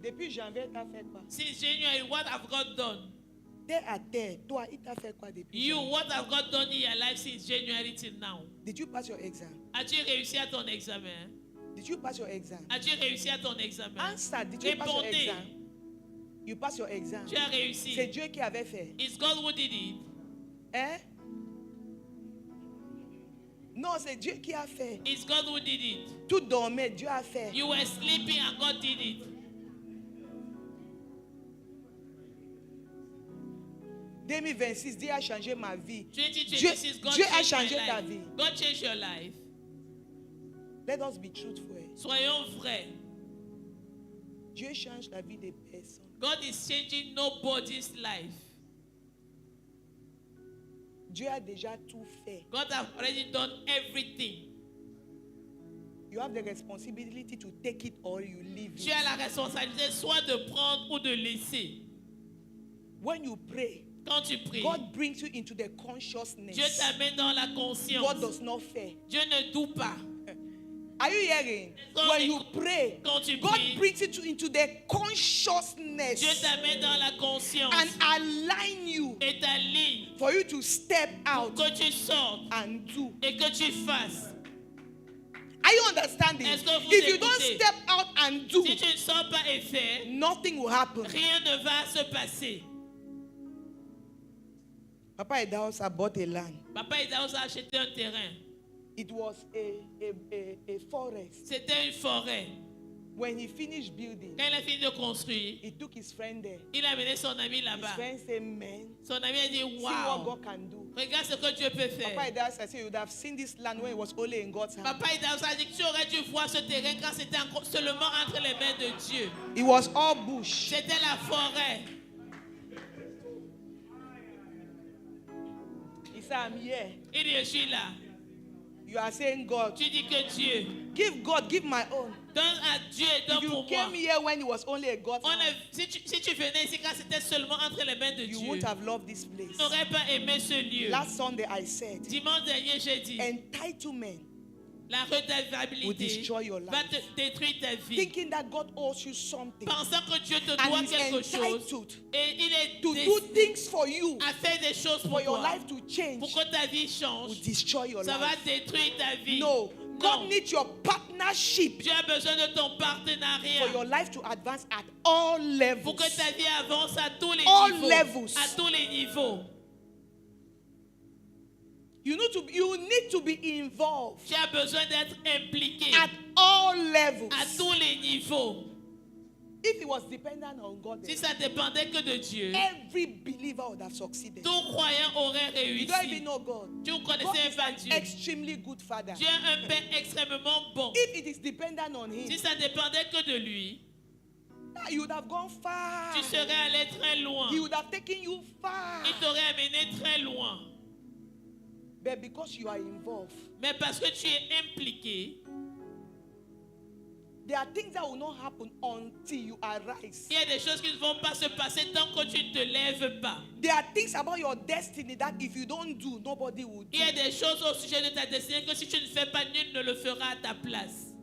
Depuis janvier, t'as fait quoi? Since January, what have God done? T'es à terre. Toi, il t'a fait quoi depuis You, janvier? what have God done in your life since January till now? Did you pass your exam? As-tu réussi à ton examen? Did you pass your exam? As-tu réussi à ton examen? Answer. Did you pass your Répondez. exam? You pass your exam. Tu as réussi. C'est Dieu qui avait fait. It's God who did it. Hein? Non, c'est Dieu qui a fait. It's God who did it. Tout dormait, Dieu a fait. You were sleeping and God did it. 2026, Dieu a changé ma vie. 2026, God Dieu a changed my changé ta life. vie. God changed your life. Let us be truthful. Soyons vrais. Dieu change la vie des personnes. God is changing nobody's life. Dieu a déjà tout fait. God has already done everything. You have the responsibility to take it or you leave Tu it. as la responsabilité soit de prendre ou de laisser. When you pray, Quand tu pries, God brings you into the consciousness. Dieu t'amène dans la God conscience. does not fail. Dieu ne doute pas. Are you hearing? Quand When you pray, Quand tu God pries, brings you into the consciousness Dieu t'amène dans la conscience and align you et t'aligne for you to step out que tu sortes and do. et que tu fasses. Are you understanding? Est-ce que vous If you don't écoutez? step out and do, Si tu ne sors pas et fais, nothing will happen. rien ne va se passer. Papa Edaos bought a land. Papa Idaos a acheté un terrain. It was a forest. C'était une forêt. When he finished building, Quand il a fini de construire, he took his friend there. il a amené son ami His là-bas. friend said, man, Son ami a dit, see what wow, God can do. regarde ce que Dieu peut Papa faire. Edaos said, you would have seen this land when it was only in God's hand. Papa Idaos a dit que tu aurais dû voir ce terrain quand c'était seulement entre les mains de Dieu. It was all bush. C'était la forêt. He said, I'm here. Il dit, je suis là. You are saying, God, Tu dis que Dieu, give God, give my own. donne à Dieu et If donne you pour moi. came here when it was only a God's hand, Si tu venais ici quand c'était seulement entre les mains de you Dieu, won't tu have loved this place. n'aurais pas aimé ce lieu. Last Sunday I said, Dimanche dernier, j'ai dit, entitlement la will redevabilité destroy your va life. te détruire ta vie. Thinking that God owes you something Pensant que Dieu te and doit He's quelque chose entitled et il est to do décidé things for you, à faire des choses pour for your toi, life to change, pour que ta vie will change. destroy your Ça va life. détruire ta vie. No, God Non. needs your partnership Tu as besoin de ton for partenariat your life to advance at all pour levels. que ta vie avance à tous les All niveaux. levels. À tous les niveaux. You need to be involved Tu as besoin d'être impliqué at all levels. à tous les niveaux. If it was dependent on God, Si ça dépendait que de Dieu, every believer would have succeeded. tout croyant aurait You don't even réussi. know God. Tu ne God connaissais is pas an Dieu. extremely good father. Dieu est un Père extrêmement bon. If it is dependent on Si Him, ça dépendait que de lui, you would have gone far. tu serais allé très loin. He would have taken you far. Il t'aurait amené très loin. But because you are involved, Mais parce que tu es impliqué, there are things that will not happen until you arise. il y a des choses qui ne vont pas se passer tant que tu ne te lèves pas. There are things about your destiny that if you don't do, nobody will do. Il y a des choses au sujet de ta destinée que si tu ne fais pas, nul ne le fera à ta place.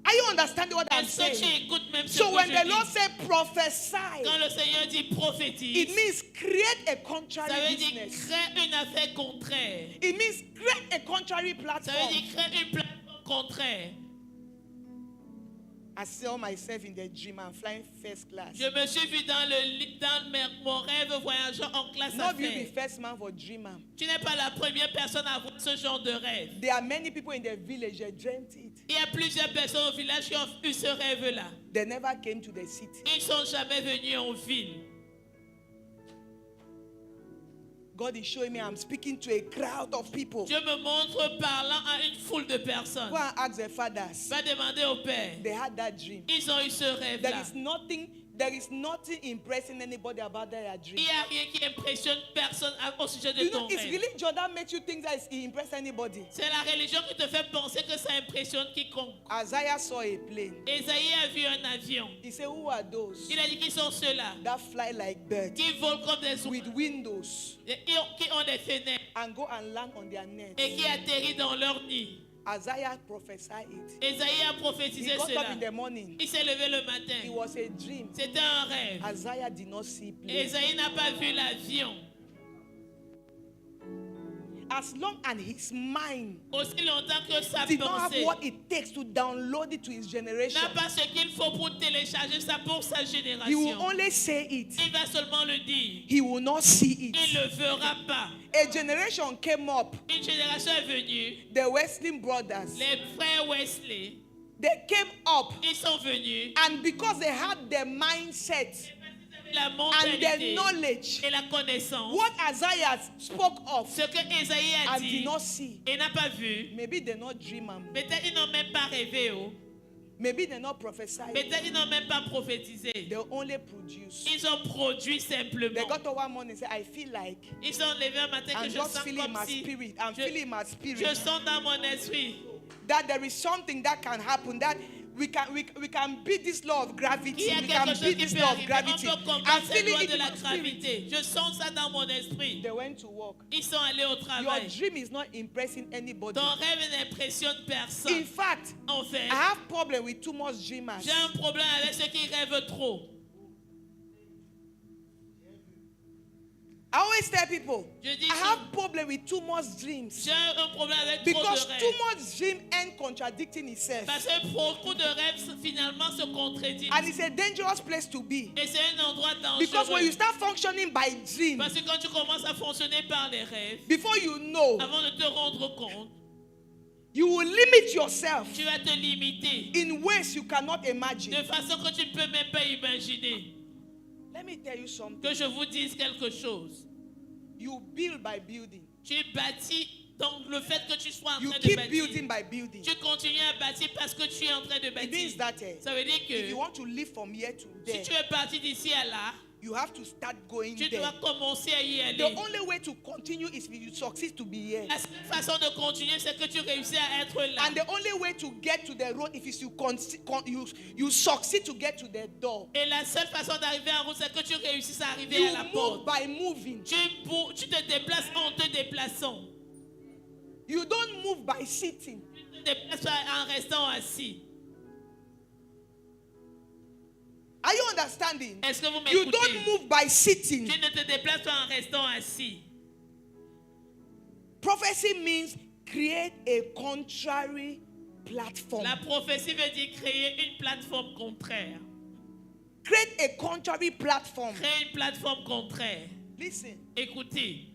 Are you understanding what I'm Est-ce que tu saying? écoutes même ce So que when je the dis? Lord said prophesy, Quand le Seigneur dit it prophétise, means create a ça contrary veut dire business. crée une affaire contraire. It means create a contrary Ça veut platform. dire crée une plateforme contraire. I saw myself in the dream. I'm flying first class. Je me suis vu dans mon rêve voyageant en classe Not you be affaires. first man for dreamer. Tu n'es pas la première personne à avoir ce genre de rêve. There are many people in the village that dreamt it. Il y a plusieurs personnes au village qui ont eu ce rêve-là. They never came to the city. Ils ne sont jamais venus en ville. God is showing me I'm speaking to a crowd of people. Je me montre parlant à une foule de personnes. Go and ask the fathers. Va demander au père. They had that dream. Ils ont eu ce rêve-là. There is nothing impressing anybody about their Il dream. n'y a rien qui impressionne personne au sujet de You ton know, it's rêve. religion that makes you think that it impress anybody. C'est la religion qui te fait penser que ça impressionne quiconque. Isaiah saw a plane. Esaïe a vu un avion. He said, who are those Il a dit qui sont ceux-là that fly like birds qui volent comme des with oiseaux, windows qui ont des fenêtres and go and land on their nets? et qui atterrissent dans leur nid. Isaiah prophesied it. Esaïe a He prophétisé got up cela. in the morning. Il s'est levé le It matin. was a dream. C'était un rêve. Isaiah did not see plane. Esaïe n'a pas vu l'avion. As long as his mind Aussi longtemps que sa did not have pensée what it takes to download it to his generation, n'a pas ce qu'il faut pour télécharger ça pour sa he will génération. only say it. Il va seulement le dire. He will not see Il it. ne le verra pas. A generation came up, Une génération est venue. the Wesley brothers. Les frères Wesley, They came up, ils sont venus. and because they had the mindset La and mentalité the knowledge, et la connaissance. what Isaiah spoke of Ce que Esaïe a and did dit not see, et n'a pas vu. maybe they not dream am. Peut-être ils n'ont même pas rêvé. Oh. Maybe they not prophesy. Peut-être ils n'ont même pas prophétisé. They only produce. Ils ont produit They simplement. got up one morning and said, I feel like Ils sont levés un matin que I'm je just sens feeling comme my si spirit. I'm je- feeling my je spirit sens dans mon esprit that there is something that can happen, that we can beat this law of gravity. qu'il y a We quelque can chose beat qui this peut law of arriver. On gravity. peut I'm combattre cette feeling loi it de in la my spirit. gravité. Je sens ça dans mon esprit. They went to work. Ils sont allés au Your travail. dream is not impressing anybody. Ton rêve n'impressionne In personne. fact, En fait, I have problem with too much dreamers. j'ai un problème avec ceux qui rêvent trop. I always tell people, Je dis I have problem with too much dreams j'ai un problème avec trop because de too rêves. much dream end contradicting itself, Parce que beaucoup de rêves finalement se contredisent. and it's a dangerous place to be Et c'est un endroit because when you dangereux. start functioning by dream, Parce que quand tu commences à fonctionner par les rêves, before you know, avant de te rendre compte, you will limit yourself tu vas te limiter in ways you cannot de imagine. façon que tu ne peux même pas imaginer. Let me tell you something. Que je vous dise quelque chose. You build by building. Tu bâtis, donc le fait que tu sois en You train de keep bâtir, building by building. tu continues à bâtir parce que tu es en train de It means bâtir. that Ça veut dire if que you want to live from here to si there, tu es parti d'ici à là, you have to start going tu there. dois commencer à y aller. The only way to continue is if you succeed to be here. La seule façon de continuer, c'est que tu réussis à être là. And the only way to get to the road if you succeed to get to the door. Et la seule façon d'arriver en route, c'est que tu réussisses à arriver You à la move porte. by moving. Tu te déplaces en te déplaçant. You don't move by sitting. Tu te déplaces pas en restant assis. Are you understanding? Est-ce que vous You m'écoutez? don't move by sitting. Tu ne te déplaces pas en restant assis. Prophecy means create a contrary platform. La prophétie veut dire créer une plateforme contraire. Create a contrary platform. Créer une plateforme contraire. Listen, Écoutez,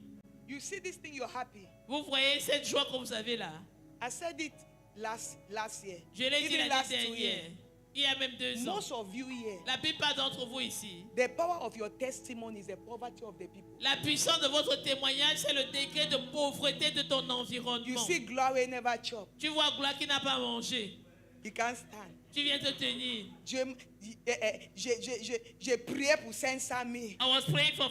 you see this thing, you're happy. vous voyez cette joie que vous avez là. I said it last year. Je l'ai dit Even l'année last 2 dernière. years. Il y a même 2 ans. Most of you here, La plupart d'entre vous ici, the power of your testimony is the poverty of the people. la puissance de votre témoignage, c'est le degré de pauvreté de ton You environnement. see Glory never chop. Tu vois Gloire qui n'a pas mangé. He can't stand. Tu viens te tenir. J'ai prié pour 500 000. I was praying for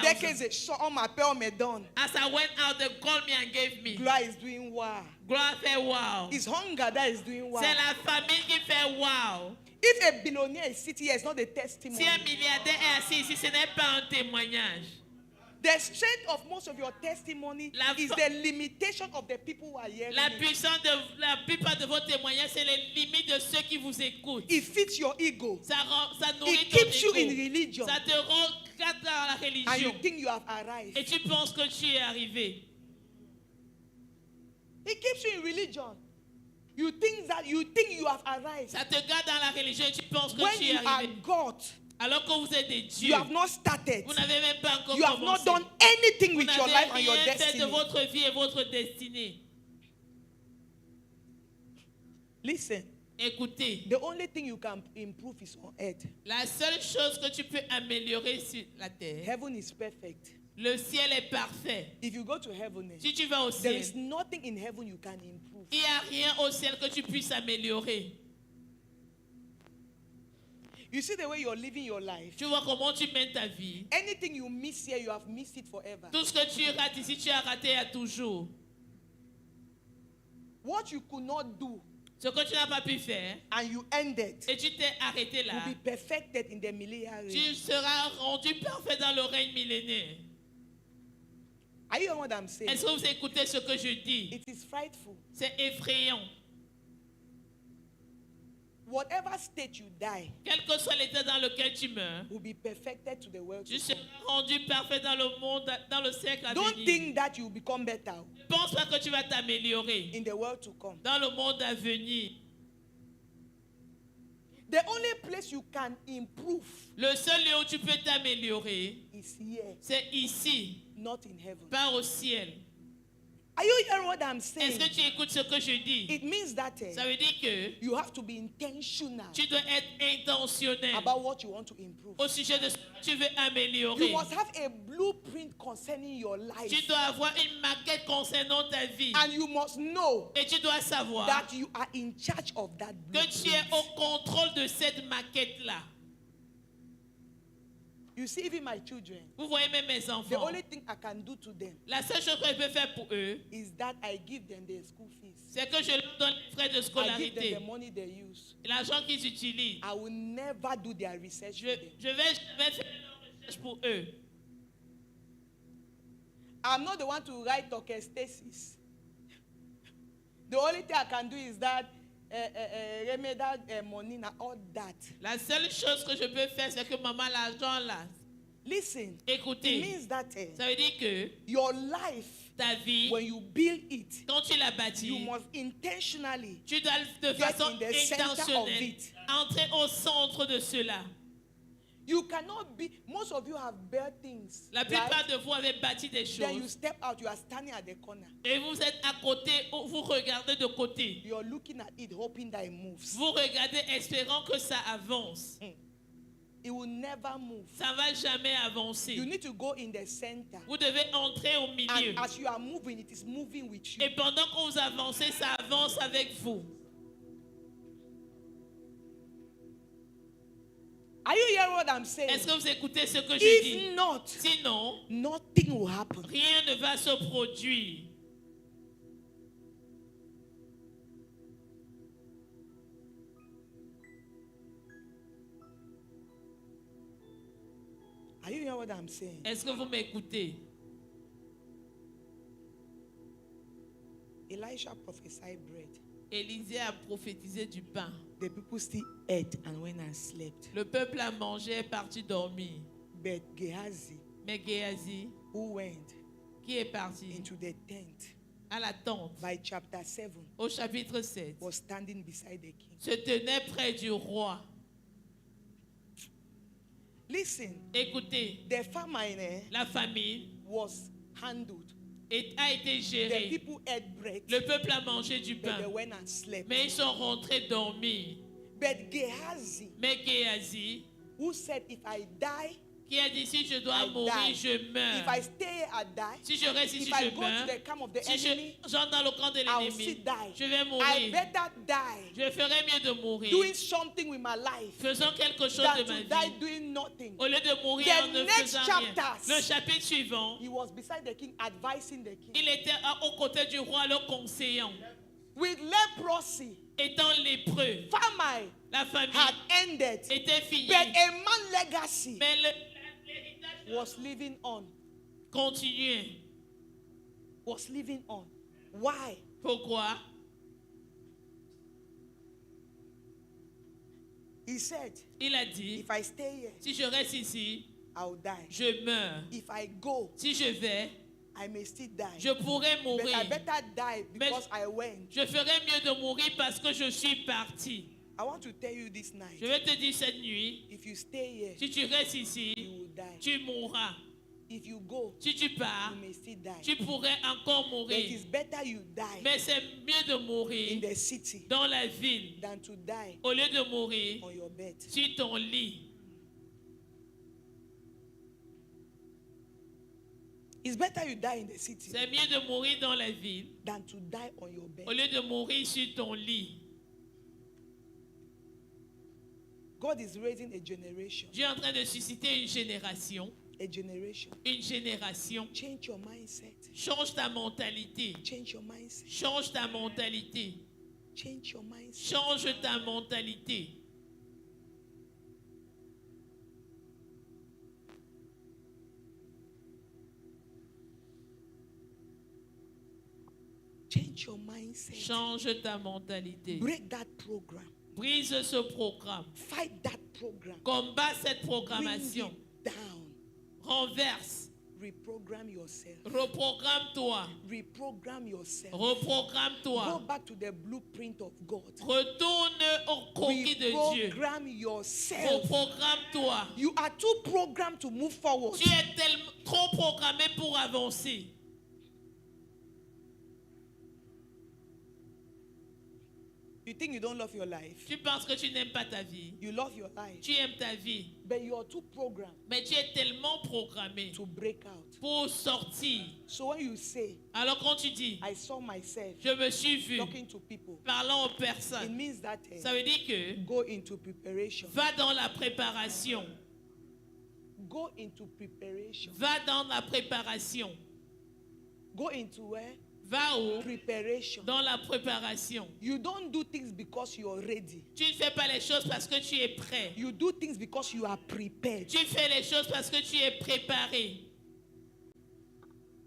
Dès que 500,000. je on m'appelle, on me donne. As I went out, they called me and gave me. Gloire is doing wow. Gloire fait wow. It's hunger that is doing wow. C'est la famille qui fait wow. If a billionaire is sitting here, it's not a testimony. Si un milliardaire est assis ici, ce n'est pas un témoignage. The strength of most of your testimony La is fo- the limitation of the people who are hearing La it. puissance de la plupart de vos témoignages, c'est les limites de ceux qui vous écoutent. It fits your ego. Ça nourrit It ton keeps you in ego. religion. Ça te rend cadre dans la And you religion. think you have arrived. Et tu penses que tu es arrivé. It keeps you in religion. You think you have arrived. Ça te garde dans la religion et tu penses que When tu es you are arrivé. God, Alors que vous êtes des you dieux, have not started. vous n'avez même pas encore You have not commencé. done anything Vous with your n'avez life and your rien fait de destiny. votre vie et votre destinée. Listen, Écoutez, the only thing you can improve is on earth. la seule chose que tu peux améliorer sur la terre, Heaven is perfect. le ciel est parfait. If you go to heaven, Si tu vas au there ciel, is nothing in heaven you can improve. il n'y a rien au ciel que tu puisses améliorer. You see the way you're living your life. Tu vois comment tu mènes ta vie. Anything you miss here, you have missed it forever. Tout ce que tu rates ici, tu as raté à toujours. What you could not do Ce que tu n'as pas pu faire, and you ended et tu t'es arrêté là, will be perfected in the millennial reign. tu seras rendu parfait dans le règne millénaire. Are you hearing what I'm saying? Est-ce que vous écoutez ce que je dis? It is frightful. C'est effrayant. Whatever state you die Quel que soit l'état dans lequel tu meurs, will be perfected to the world. tu to seras come. rendu parfait dans le monde, dans le siècle à Don't venir. think that you will become better Ne pense pas que tu vas t'améliorer in the world to come. dans le monde à venir. The only place you can improve Le seul lieu où tu peux t'améliorer, is here, c'est ici, not in heaven. pas au ciel. Are you hearing what I'm Est-ce saying? que tu écoutes ce que je dis? It means that Ça veut dire que you have to be intentional tu dois être intentionnel about what you want to improve. au sujet de ce que tu veux You améliorer. must have a blueprint concerning your life. Tu dois avoir une maquette concernant ta vie. And you must know Et tu dois savoir that you are in charge of that que tu es blueprint. au contrôle de cette maquette-là. You see, even my children, Vous voyez même mes the enfants. only thing I can do to them La seule chose que je peux faire pour eux, is that I give them their school fees. c'est que je leur donne les frais de I give them scolarité. the money they use. L'argent qu'ils utilisent. I will never do their research Je for them. vais jamais faire leur recherche pour eux. I'm not the one to write orchestrations. The only thing I can do is that remedial money and all that. La seule chose que je peux faire, c'est que maman, l'argent là. Listen, Écoutez, it means that ça veut dire que your life, ta vie, when you build it, quand tu l'as you bâtie, must intentionally tu dois de get façon in the center of intentionnelle it. entrer au centre de cela. You cannot be, most of you have built things. La right? plupart de vous avez bâti des Then you choses step out, you are standing at the corner. et vous êtes à côté, vous regardez de côté. You're looking at it, hoping that it moves. Vous regardez espérant que ça avance. It will never move. Ça ne va jamais You avancer. need to go in the center. Vous devez entrer au milieu. And as you are moving, it is moving with you. Et pendant que vous avancez, ça avance avec vous. Are you hearing what I'm saying? Est-ce que vous écoutez ce que je dis? If not, Sinon, nothing will happen. rien ne va se produire. Are you hearing what I'm saying? Est-ce que vous m'écoutez? Elisha prophesied bread. Élisée a prophétisé du pain. The people still ate and went and slept. Le peuple a mangé et est parti dormir. But Gehazi, Mais Géasi, who went qui est parti into the tent à la tente, by chapter 7, au chapitre 7, was standing beside the king. se tenait près du roi. Listen, Écoutez, the famine la famille was handled. a été The gérée. people ate bread, Le peuple a mangé du but they pain. went and slept. Mais ils sont rentrés dormir. But Gehazi, Mais Géasi, who said, if I die, qui a dit si je dois I mourir, die. je meurs. If I stay here, I die. Si je reste ici, If I je go meurs. to the camp of the Si enemy, j'entre dans le camp de I'll still l'ennemi, die. je vais I mourir. better die Je ferais mieux de mourir. doing something with my life Faisons quelque chose than de to ma die vie. doing nothing. Au lieu de mourir The en ne next faisant rien. chapters. Le chapitre suivant, He was beside the king, advising the king. il était aux côtés du roi, le conseillant. With leprosy, Étant lépreux, famine la famille had ended, était finie. but a man legacy Mais l'héritage was living on. continuait. was living on. Why? Pourquoi? He said, Il a dit, if I stay here, si je reste ici, I'll die. je meurs. If I go, Si je vais, I may still die. je pourrais But I mourir. better die because I went. Je ferais mieux de mourir parce que je suis parti. I want to tell you this night, Je vais te dire cette nuit, if you stay here, si tu restes ici, you will die. tu mourras. If you go, Si tu pars, you may still die. tu pourrais encore But it is mourir. better you die Mais c'est mieux de in mourir the city dans la ville than to die au lieu de mourir on your bed. sur ton lit. It's better you die in the city C'est mieux de mourir dans la ville than to die on your bed. au lieu de mourir sur ton lit. God is raising a generation. Dieu est en train de susciter une génération. A generation. Une génération. Change your mindset. Change ta mentalité. Change your mindset. Change ta mentalité. Change your mindset. Change ta mentalité. Change your mindset. Change ta mentalité. Break that program. Brise ce programme. Fight that program. Combat cette Bring programmation. it down. Renverse. Reprogram yourself. Reprogramme-toi. Reprogram yourself. Go Reprogramme-toi. back to the blueprint of God. Retourne au croquis de Dieu. Reprogram yourself. Reprogramme-toi. You are too programmed to move forward. Tu es tellement trop programmé pour avancer. You think you don't love your life. Tu penses que tu n'aimes pas ta vie. You love your life. Tu aimes ta vie. But you are too programmed Mais tu es tellement programmé to break out. pour sortir. So when you say, Alors quand tu dis, I saw myself je me suis vu talking to people, parlant aux it personnes, means that ça veut dire que go into preparation. va dans la préparation. Go into preparation. Va dans la préparation. Go into where? Va où? Preparation. Dans la préparation. You don't do things because you're ready. Tu ne fais pas les choses parce que tu es prêt. You do things because you are prepared. Tu fais les choses parce que tu es préparé.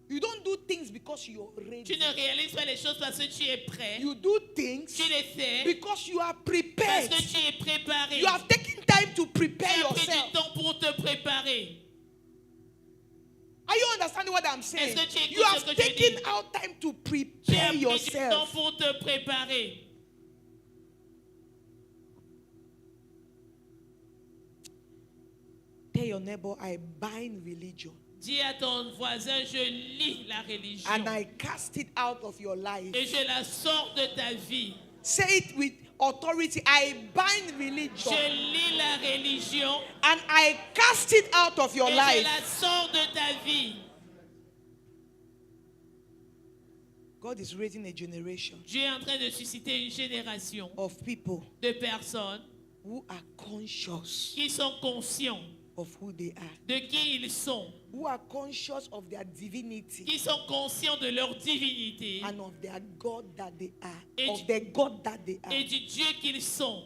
You don't do things because you're Tu ready. ne réalises pas les choses parce que tu es prêt. You do things Tu les fais because you are parce prepared. que tu es préparé. You have taken time to Tu prepare as pris yourself. du temps pour te préparer. Are you understanding what I'm saying? Est-ce que tu écoutes You have ce que je taken dis? out time to Tu as prepare pris du temps yourself. pour te préparer. Tell your neighbor, I bind religion Dis à ton voisin, je lis la religion. and I cast it out of your life. Et je la sors de ta vie. Say it with authority. I bind Je religion lis la religion. and I cast it out of your Et je life. la sors de ta vie. God is raising a generation Dieu est en train de susciter une génération of people de personnes who are conscious qui sont conscients of who they are, de qui ils sont, who are conscious of their divinity qui sont conscients de leur divinité and of their God that they are, Et of du- the God that they are. et du Dieu qu'ils sont.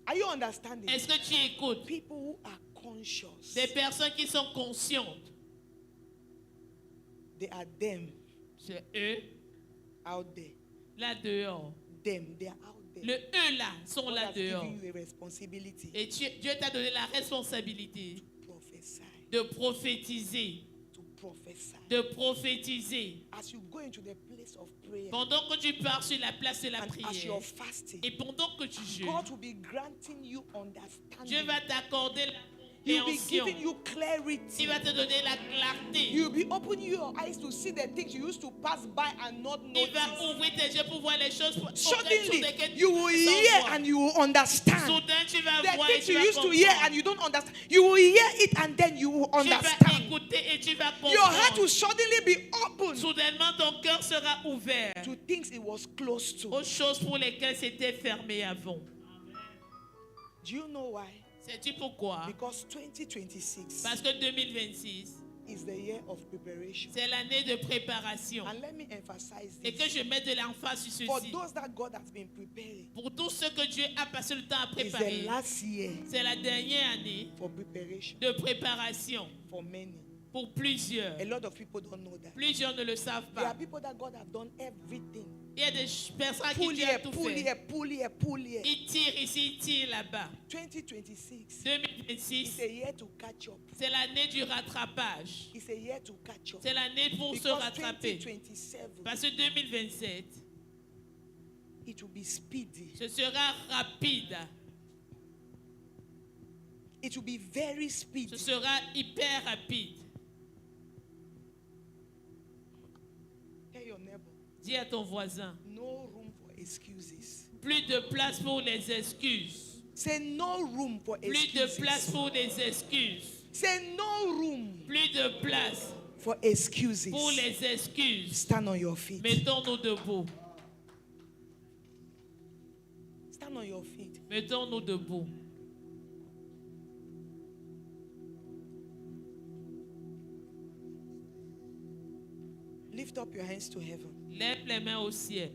Are you understanding? Est-ce que tu écoutes? People who are conscious, Des personnes qui sont conscientes, they are them c'est eux out there. là dehors. Them, they are out there. Le eux là sont God là has dehors. given you a responsibility Et Dieu t'a donné la responsabilité to prophesy. de prophétiser. To prophesy. De prophétiser. As you go into the place of prayer Pendant que tu pars sur la place de la and as prière you're fasting, et pendant que tu jeûnes, God will be granting you Dieu understanding. va t'accorder la He'll be compréhension. giving you clarity. Il va te donner la clarté. You'll be opening your eyes to see the things you used to pass by and not Il va notice. ouvrir tes yeux pour voir les choses sur Suddenly, lesquelles you tu will ne hear sans voir. and you will understand. Soudain, tu vas The voir et things tu you vas used to hear and comprendre. you don't understand, you will hear it and then you will Tu vas understand. écouter et tu vas Your heart will comprendre. suddenly be open Soudainement, ton cœur sera ouvert to things it was close to. aux choses pour lesquelles c'était fermé avant. Do you know why? Sais-tu pourquoi? Because 2026 Parce que 2026, is the year of preparation. c'est l'année de préparation. And let me emphasize Et que this. je mette de l'emphase sur For ceci. those that God has been preparing, Pour tous ceux que Dieu a passé le temps à It's préparer. the last year C'est la dernière année for preparation de préparation for many. pour plusieurs. A lot of people don't know that. Plusieurs ne le savent There are pas. people that God have done everything. Il y a des personnes qui Pull Dieu a here, tout pull fait. here, pull here, pull here. Ils tirent ici, ils tirent là-bas. 2026 2026, is a year to catch up. c'est l'année du rattrapage. It's a year to catch up. C'est l'année pour se Because rattraper. 2027, Parce que 2027, it will be speedy. ce sera rapide. It will be very speedy. Ce sera hyper rapide. Tell your neighbor, Dis à ton voisin, no room for excuses. plus de place pour les excuses. Say no room for Plus de place excuses. pour les excuses. Say no room Plus de place for excuses. pour les excuses. Stand on your feet. Mettons-nous debout. Stand on your feet. Mettons-nous debout. Lift up your hands to heaven. Lève les mains au ciel.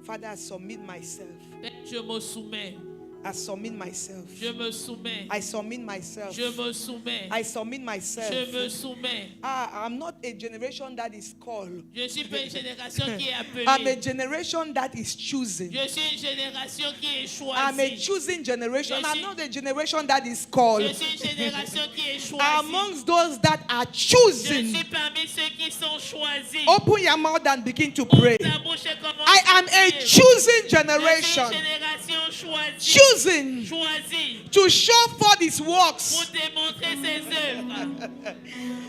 Father, I submit myself. Père, je me soumets. I submit myself. Je me soumets. I submit myself. Je me soumets. I submit myself. Je me soumets. I'm not a generation that is called. Je ne suis pas une génération qui est I'm a appelée. generation that is choosing. Je suis une génération qui est I'm a choisie. choosing generation. Je I'm suis- not a generation that is called. Je suis une génération qui est choisie. Amongst those that are Je choosing, suis parmi ceux qui sont choisis. open your mouth and begin to Ouvre pray. ta bouche et commence I am à a prier. choosing Je suis generation, une génération choisie. choosing Choisie to show forth His pour works, démontrer ses œuvres.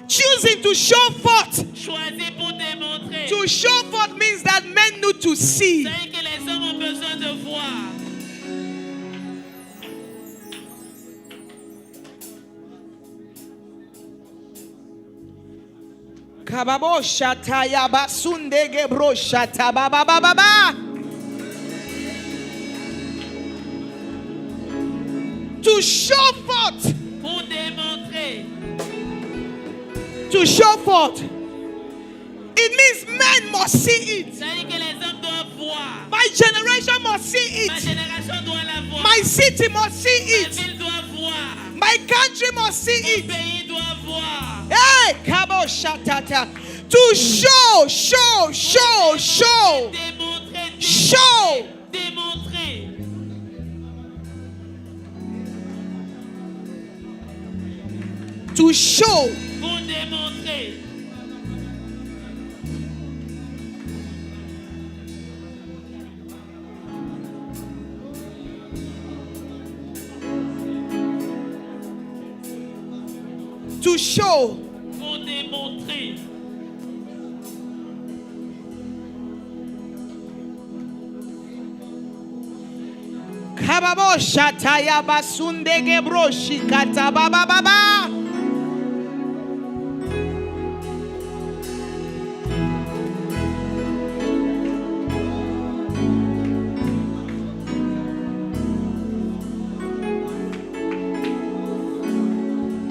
choosing to show forth. Choisie pour démontrer. To show forth means that men need to see. C'est que les hommes ont besoin de voir. Kababo shata ya basunde gebro shata ba ba ba ba ba. To show forth, Pour démontrer. to show forth. It means men must see it. C'est que les hommes doivent voir. My generation must see Ma it. génération doit la voir. My city must see Ma it. ville doit voir. My country must see Mon it. pays doit voir. Hey, kabo shatata. To show, show, show, show, Démontrer. show. Démontrer. To show. Pour démontrer. To show. Pour démontrer. Kababo shataya basunde gebro shikata ba ba ba ba.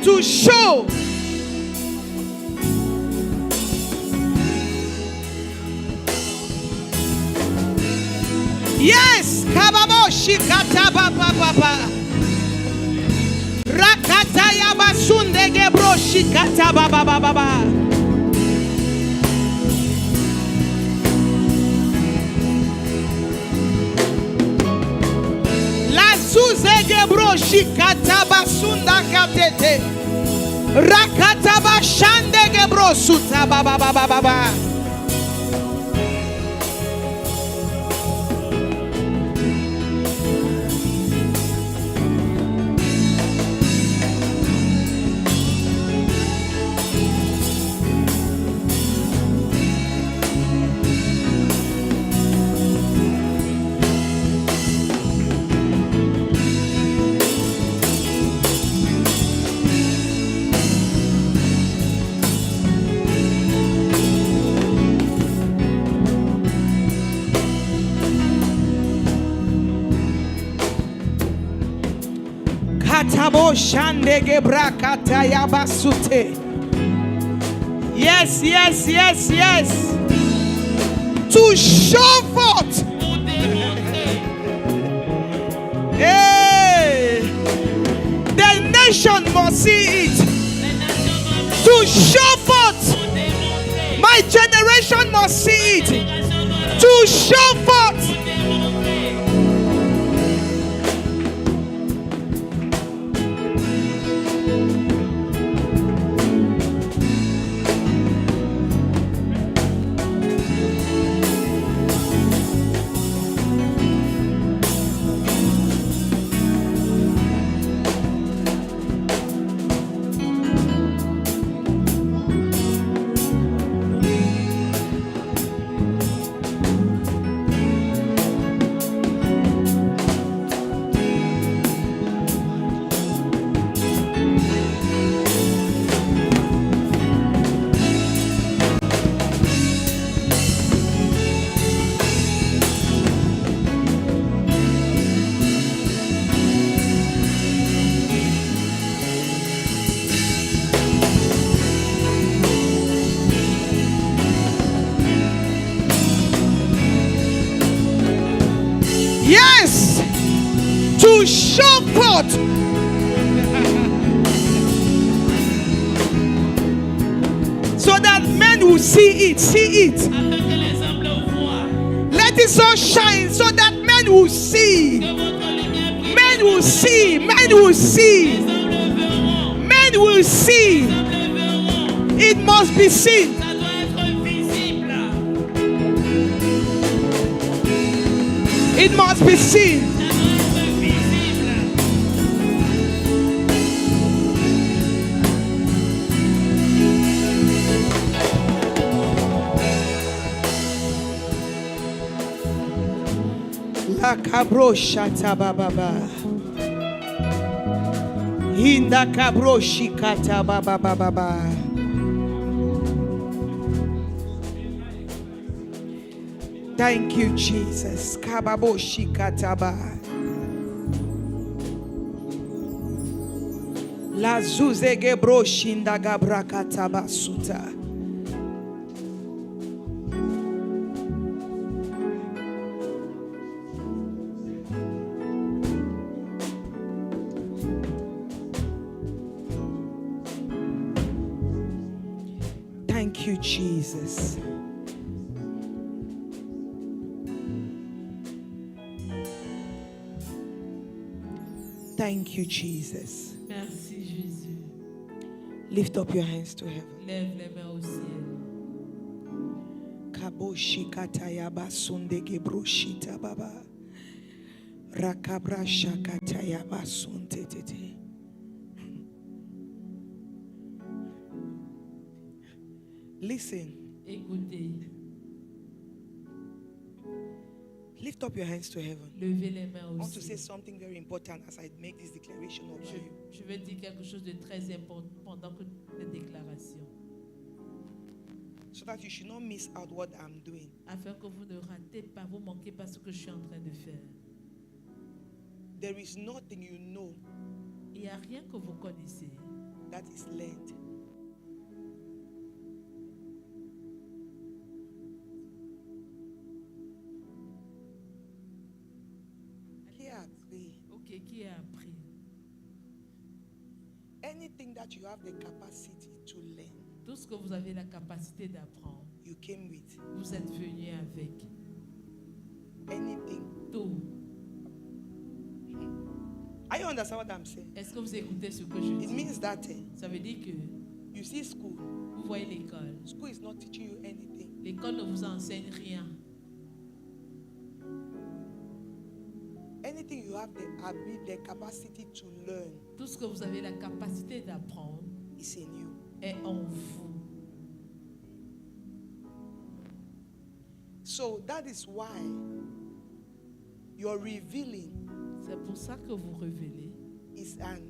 To show. Yes, kababo shikata ba ba ba ba. Rakata ya basunde gebro shikata ba ba ba ba ba. La suze gebro shikata basunda katete. Rakata ba shande gebro suta ba ba ba ba ba ba. Katabo shande gebra kata ya basute. Yes, yes, yes, yes. To show forth. Pour démontrer. to show forth so that men will see it. Afin que les hommes le voient. Let it so shine so that men will see. Que votre lumière brille. Men will see. Men will Les see. hommes le verront. Men will see. Les hommes le verront. It must be seen. Ça doit être visible. It must be seen. Ça doit être visible. La cabro shata bababa. Inda cabro shikata bababa. Thank you, Jesus. Kababo shikata ba. La zuze gebro shinda gabra kataba suta. Thank you, Jesus. Thank you, Jesus. Merci Jésus. Lift up your hands to heaven. Lève les mains au ciel. Kaboshi katayaba sunde gebroshita baba. Rakabra shakatayaba sunte tete. Listen. Écoutez. Lift up your hands to heaven. Levez les mains I au want to say ciel. something very important as I make this declaration over you. Je veux dire quelque chose de très important pendant que les déclarations. So that you should not miss out what I'm doing. Afin que vous ne ratez pas, vous manquez pas ce que je suis en train de faire. There is nothing you know Il n'y a rien que vous connaissez that is learned. Qui a appris? Ok, qui a appris. Anything that you have the capacity to learn, Tout ce que vous avez la capacité d'apprendre, you came with. vous êtes venu avec. Anything. Tout. Are you understand what I'm saying? Est-ce que vous écoutez ce que je It dis? means that Ça veut dire que you see school. vous voyez l'école. School is not teaching you anything. L'école ne vous enseigne rien. Anything you have the capacity to learn Tout ce que vous avez la capacité d'apprendre is in you. est en vous. So that is why your revealing C'est pour ça que vous révélez. is an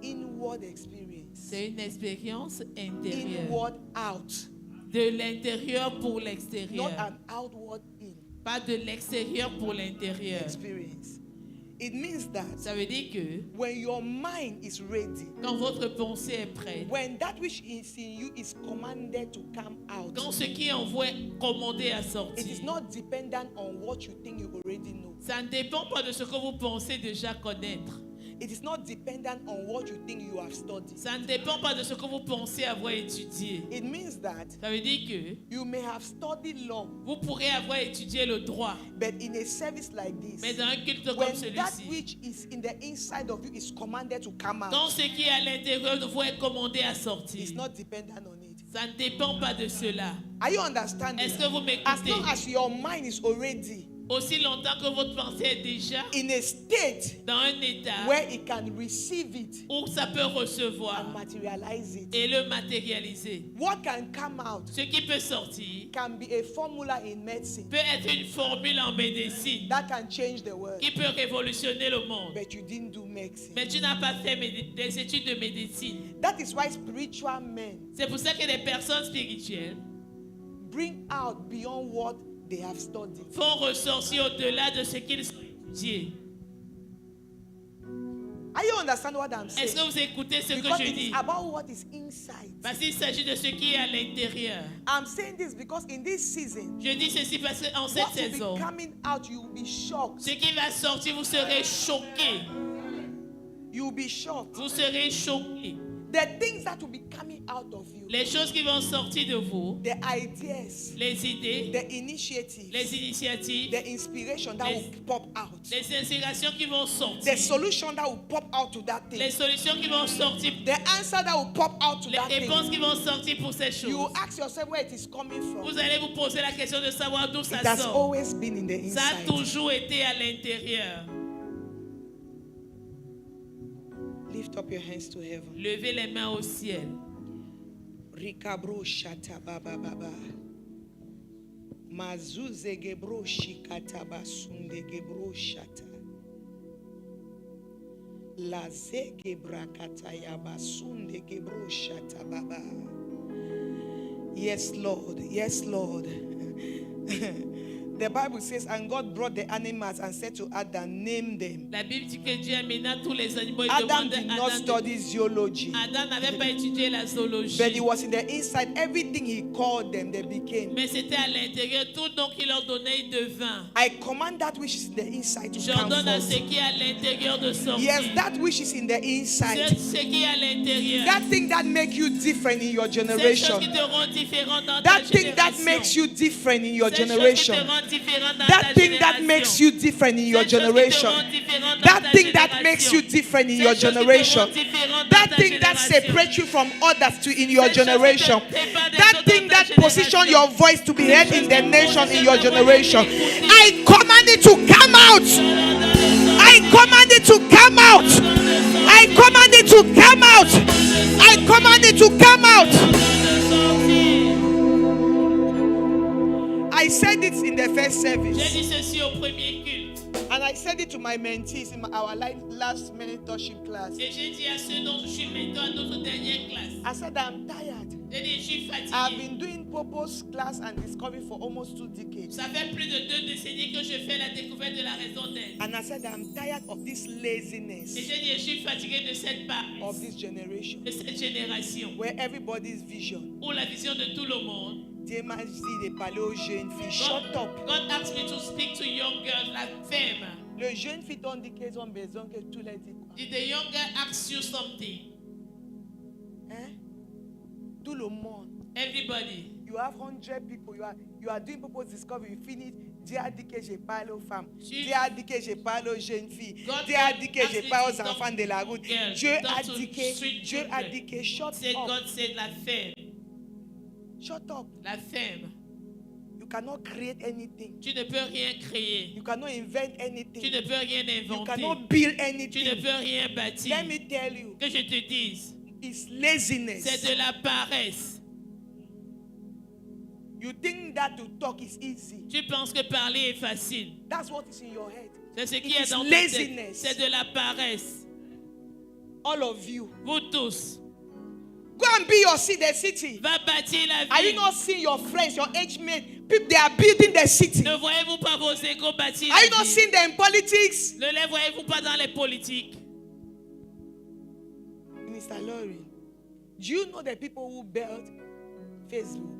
inward experience. C'est une expérience intérieure. Inward out, De l'intérieur pour not l'extérieur. an outward in Pas de l'extérieur pour l'intérieur. experience. It means that Ça veut dire que when your mind is ready, quand votre pensée est prête, when that which is in you is commanded to come out, quand ce qui est en vous est commandé à it is sortir, not dependent on what you think you already know. ça ne dépend pas de ce que vous pensez déjà connaître. It is not dependent on what you think you have studied. Ça ne dépend pas de ce que vous pensez avoir étudié. It means that Ça veut dire que you may have studied law, vous pourrez avoir étudié le droit, but in a service like mais this, dans un culte comme when that celui-ci, which is in the inside of you is commanded to come quand out, ce qui est à l'intérieur de vous est commandé à it's sortir, not dependent on it. ça ne dépend pas de cela. Are you understanding? Est-ce que vous As m'écoutez? long as your mind is already Aussi longtemps que votre pensée est déjà in a state dans un état where it can receive it où ça peut and recevoir materialize it, et le matérialiser. what can come out Ce qui peut sortir can be a formula in medicine peut être une formule en médecine that can change the world. qui peut révolutionner le monde. But you didn't do medicine. Mais tu n'as pas fait des études de médecine. That is why spiritual men C'est pour ça que les personnes spirituelles bring out beyond what they have studied. font ressortir au-delà de ce qu'ils ont étudié. Are you understand what I'm saying? Est-ce que vous écoutez ce que Because je it is dis? about what is inside. Parce qu'il s'agit de ce qui est à l'intérieur. I'm saying this because in this season, Je dis ceci parce qu'en cette what will saison, be coming out, you will be shocked. ce qui va sortir, vous serez choqués. You will be shocked. Vous serez choqués. The things that will be coming out of you, Les choses qui vont sortir de vous, the ideas, les idées, the initiatives, les initiatives, the inspiration that will pop out, les inspirations qui vont the sortir, solution that will pop out to that les thing, solutions qui vont sortir, the answer that will pop out to les that réponses thing. qui vont sortir pour ces You will choses. ask yourself where it is coming from. Vous allez vous poser la question de savoir d'où ça It has sort. always been in the Ça a inside. toujours été à l'intérieur. Lift up your hands to heaven. Levez les mains au ciel. Rikabro shata baba baba. Mazuze gebro shikata basunde gebro shata. Laze gebra kata ya basunde gebro shata baba. Yes, Lord. Yes, Lord. The Bible says, and God brought the animals and said to Adam, name them. La Bible dit que Dieu amena tous les animaux et Adam demandait did à not Adam. study zoology, Adam n'avait pas étudié la zoologie. but it was in the inside. Everything he called them, they became. Mais c'était à l'intérieur. Tout donc il leur donnait, il devint. I command that which is in the inside to come J'ordonne à ce forth. qui est à l'intérieur de sortir. Yes, that which is in the inside. Ce qui est à l'intérieur. That thing that makes you different in your Ces choses generation. qui te rendent différent dans ta That thing that génération. makes you different in your Ces choses qui generation. te rendent différent dans That ta thing that génération. makes you different in your Ces choses qui te generation. rendent différent dans That ta thing that génération. makes you different in Ces your choses qui te generation. rendent différent dans That ta thing that génération. separates you from others to in your Ces choses qui te generation. séparent des That autres thing dans ta that position génération. your voice to be heard in the nation in your generation. Écoutez. I command it to come out. I command it to come out. I command it to come out. I command it to come out. I said it in the first J'ai service, dit ceci au premier culte. and I said it to my mentees in our last mentorship class. Et j'ai dit à ceux dont je suis mentor à notre dernière classe. I said I'm tired. J'ai dit, je suis I've fatigué. been doing purpose class and discovery for almost 2 decades. Ça fait plus de 2 décennies que je fais la découverte de la raison d'être. And I said I'm tired of this Et laziness j'ai dit, je suis fatigué de cette of paresse, this generation de cette génération, where everybody's vision. où la vision de tout le monde. Dieu m'a dit de parler aux jeunes filles. Shut up. God asked me to speak to young girls, la femme. Le jeune fille t'ont dit qu'elles ont besoin que tu leur dis quoi? Did the young girl ask you something? Hein? Tout le monde. Everybody. You have 100 people. You are doing purpose discovery. You finish. Dieu a dit que je parle aux femmes. Tu- Dieu a dit que je parle aux jeunes filles. God Dieu a dit que asked je me parle to aux talk enfants de la route. girls, Dieu talk a to dit que street Dieu a children. dit que shut Said up. God said la femme. Shut up. La femme. You cannot create anything. Tu ne peux rien créer. You cannot invent Tu anything. ne peux rien You inventer. cannot build Tu ne anything. peux rien bâtir. Let me tell you, Que je te dise, it's c'est laziness. de la paresse. You think that to talk is easy. Tu penses que parler est facile. That's what is in your head. C'est ce qui It est is dans ta tête. laziness. C'est de la paresse. All of you. Vous tous, Go and be your the city. va bâtir la Are you ville. not seeing your friends, your age mates? People, they are building the city. Ne voyez-vous pas vos égaux bâtir Are you la not ville? seeing them in politics? Ne les voyez-vous pas dans les politiques? Mr. Laurie, do you know the people who built Facebook?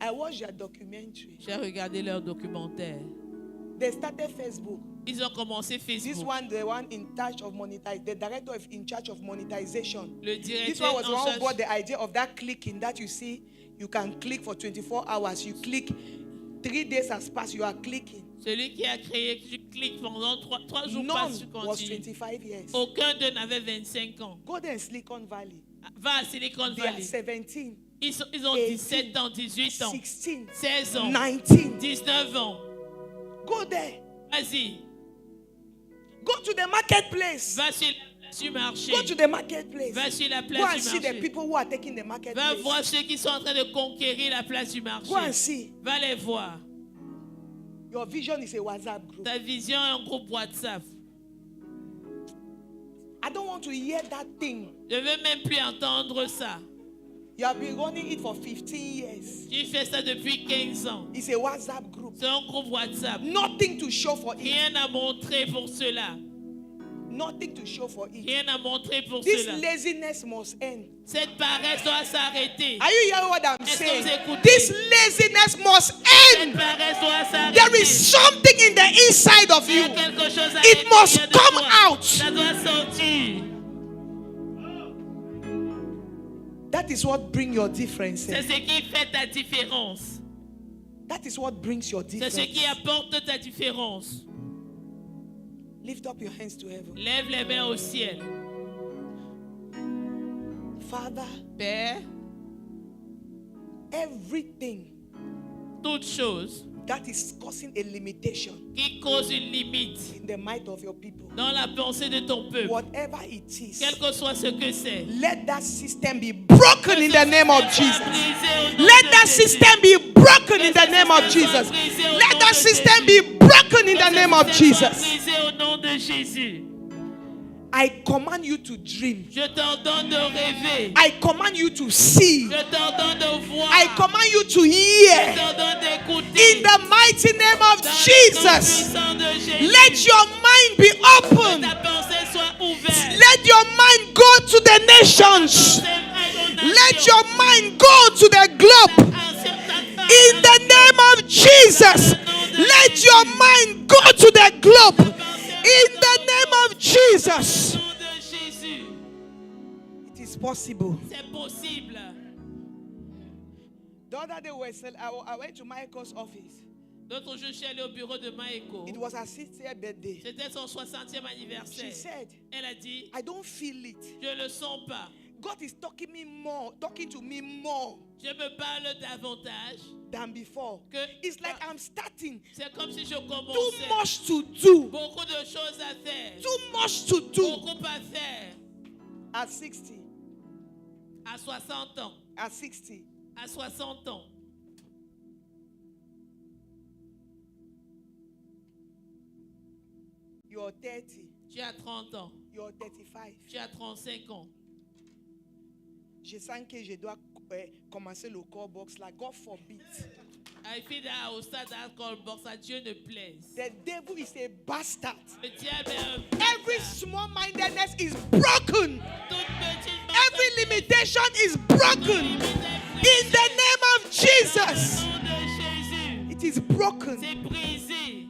I watched their documentary. J'ai regardé leur documentaire. They started Facebook. Ils ont commencé This Facebook. one, the one in charge of monetization, the director in charge of monetization. Le This directeur one was the en one who charge. brought the idea of that clicking that you see. You can click for 24 hours. You click, 3 days has passed, you are clicking. Celui qui a créé, tu cliques pendant 3 jours, None passe, tu was continues. 25 years. Aucun d'eux n'avait 25 ans. Go there in Silicon Valley. Va à Silicon They are Valley. 17, Ils ont 18, 17 ans, 18 ans, 16, 16 ans, 19. 19 ans. Go there. Vas-y, Go to the marketplace. va sur la place du marché. Go to the marketplace. Va sur la Go place and du see the marché. people who are taking the Va marketplace. voir ceux qui sont en train de conquérir la place du marché. Go and see. Va les voir. Your vision is a WhatsApp group. Ta vision est un groupe WhatsApp. I don't want to hear that thing. Je ne veux même plus entendre ça. You have been running it for 15 years. Tu fais ça depuis 15 ans. It's a WhatsApp group. C'est un groupe WhatsApp. Nothing to show for it. Rien à montrer pour cela. Nothing to show for it. Rien à montrer pour This cela. laziness must end. Cette paresse doit s'arrêter. Are you hearing what I'm Est-ce que saying? vous écoutez? This laziness must Cette end. paresse doit s'arrêter. There is something in the inside of Il y you. a quelque chose à It must l'intérieur de come toi. out. Ça doit sortir. That is what brings your difference. C'est ce qui fait ta différence. That is what brings your C'est ce qui difference. apporte ta différence. Lift up your hands to heaven. Lève les mains au ciel. Father, Père, everything toute chose that is causing a limitation qui cause une limite in the mind of your people, dans la pensée de ton peuple, whatever it is, quel que soit ce que c'est, let that system be broken in the name of Jesus. Let that system be broken in the name of Jesus. Let that system be broken in the name of Jesus. Brisé au nom de Jésus. I command you to dream. Je t'ordonne de rêver. I command you to see. Je t'ordonne de voir. I command you to Je hear. t'ordonne d'écouter. In the mighty name of Dans le nom Jesus, puissant de Jésus. let your mind be open. Ta pensée soit ouverte. Let your mind go to the nations. Let your mind go to the globe. In the name of Jesus, let your mind go to the globe. In the name of Jesus. Au nom de Jésus. It is possible. C'est possible. The other day I went to Michael's office. L'autre jour, je suis allé au bureau de Maeko. It was her 60th birthday. C'était son 60e anniversaire. She said, Elle a dit, I don't feel it. je le sens pas. God is talking to me more Je me parle davantage than before. que It's like I'm starting. c'est comme si je Too commençais. much to do. Beaucoup de choses à faire. Too much to do. Beaucoup à faire. At 60. À 60 ans. At 60. À 60 ans. You're 30. Tu as 30 ans. You're 35. Tu as 35 ans. Je sens que je dois commencer le call box là. God forbid. I feel that au stade d'alcool box, à Dieu ne plaise. The devil is a bastard. Le diable est un Every small-mindedness is broken. toute petite Every limitation is broken. In the name of Jesus. Au nom de Jésus. It is broken. C'est brisé.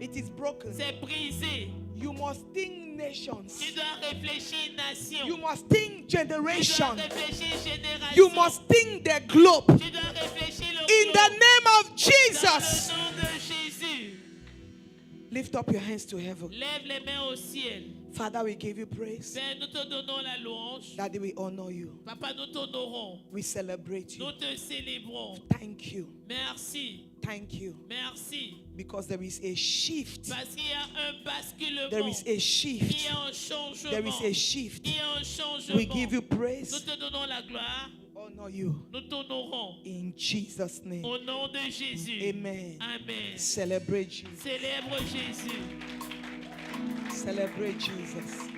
It is broken. C'est brisé. You must think nations. Tu dois réfléchir nation. You must think Tu dois generation. réfléchir génération. You must think the globe. Tu dois réfléchir le In the globe. name of Dans Jesus. le nom de Jésus. Lift up your hands to heaven. Lève les mains au ciel. Father, we give you praise. Père, nous te donnons la louange. Daddy, we honor you. Papa, nous t'honorons. We celebrate you. Nous te célébrons. Thank you. Merci. Thank you. Merci. Because there is a shift. Parce qu'il y a un basculement. There is a Il y shift. a un changement. There is a shift. Il y a un changement. We give you Nous praise. te donnons la gloire. Honor you. Nous t'honorons. In Jesus' name. Au nom de Jésus. Amen. Amen. Celebrate you. Célèbre Jésus. Celebrate Jesus.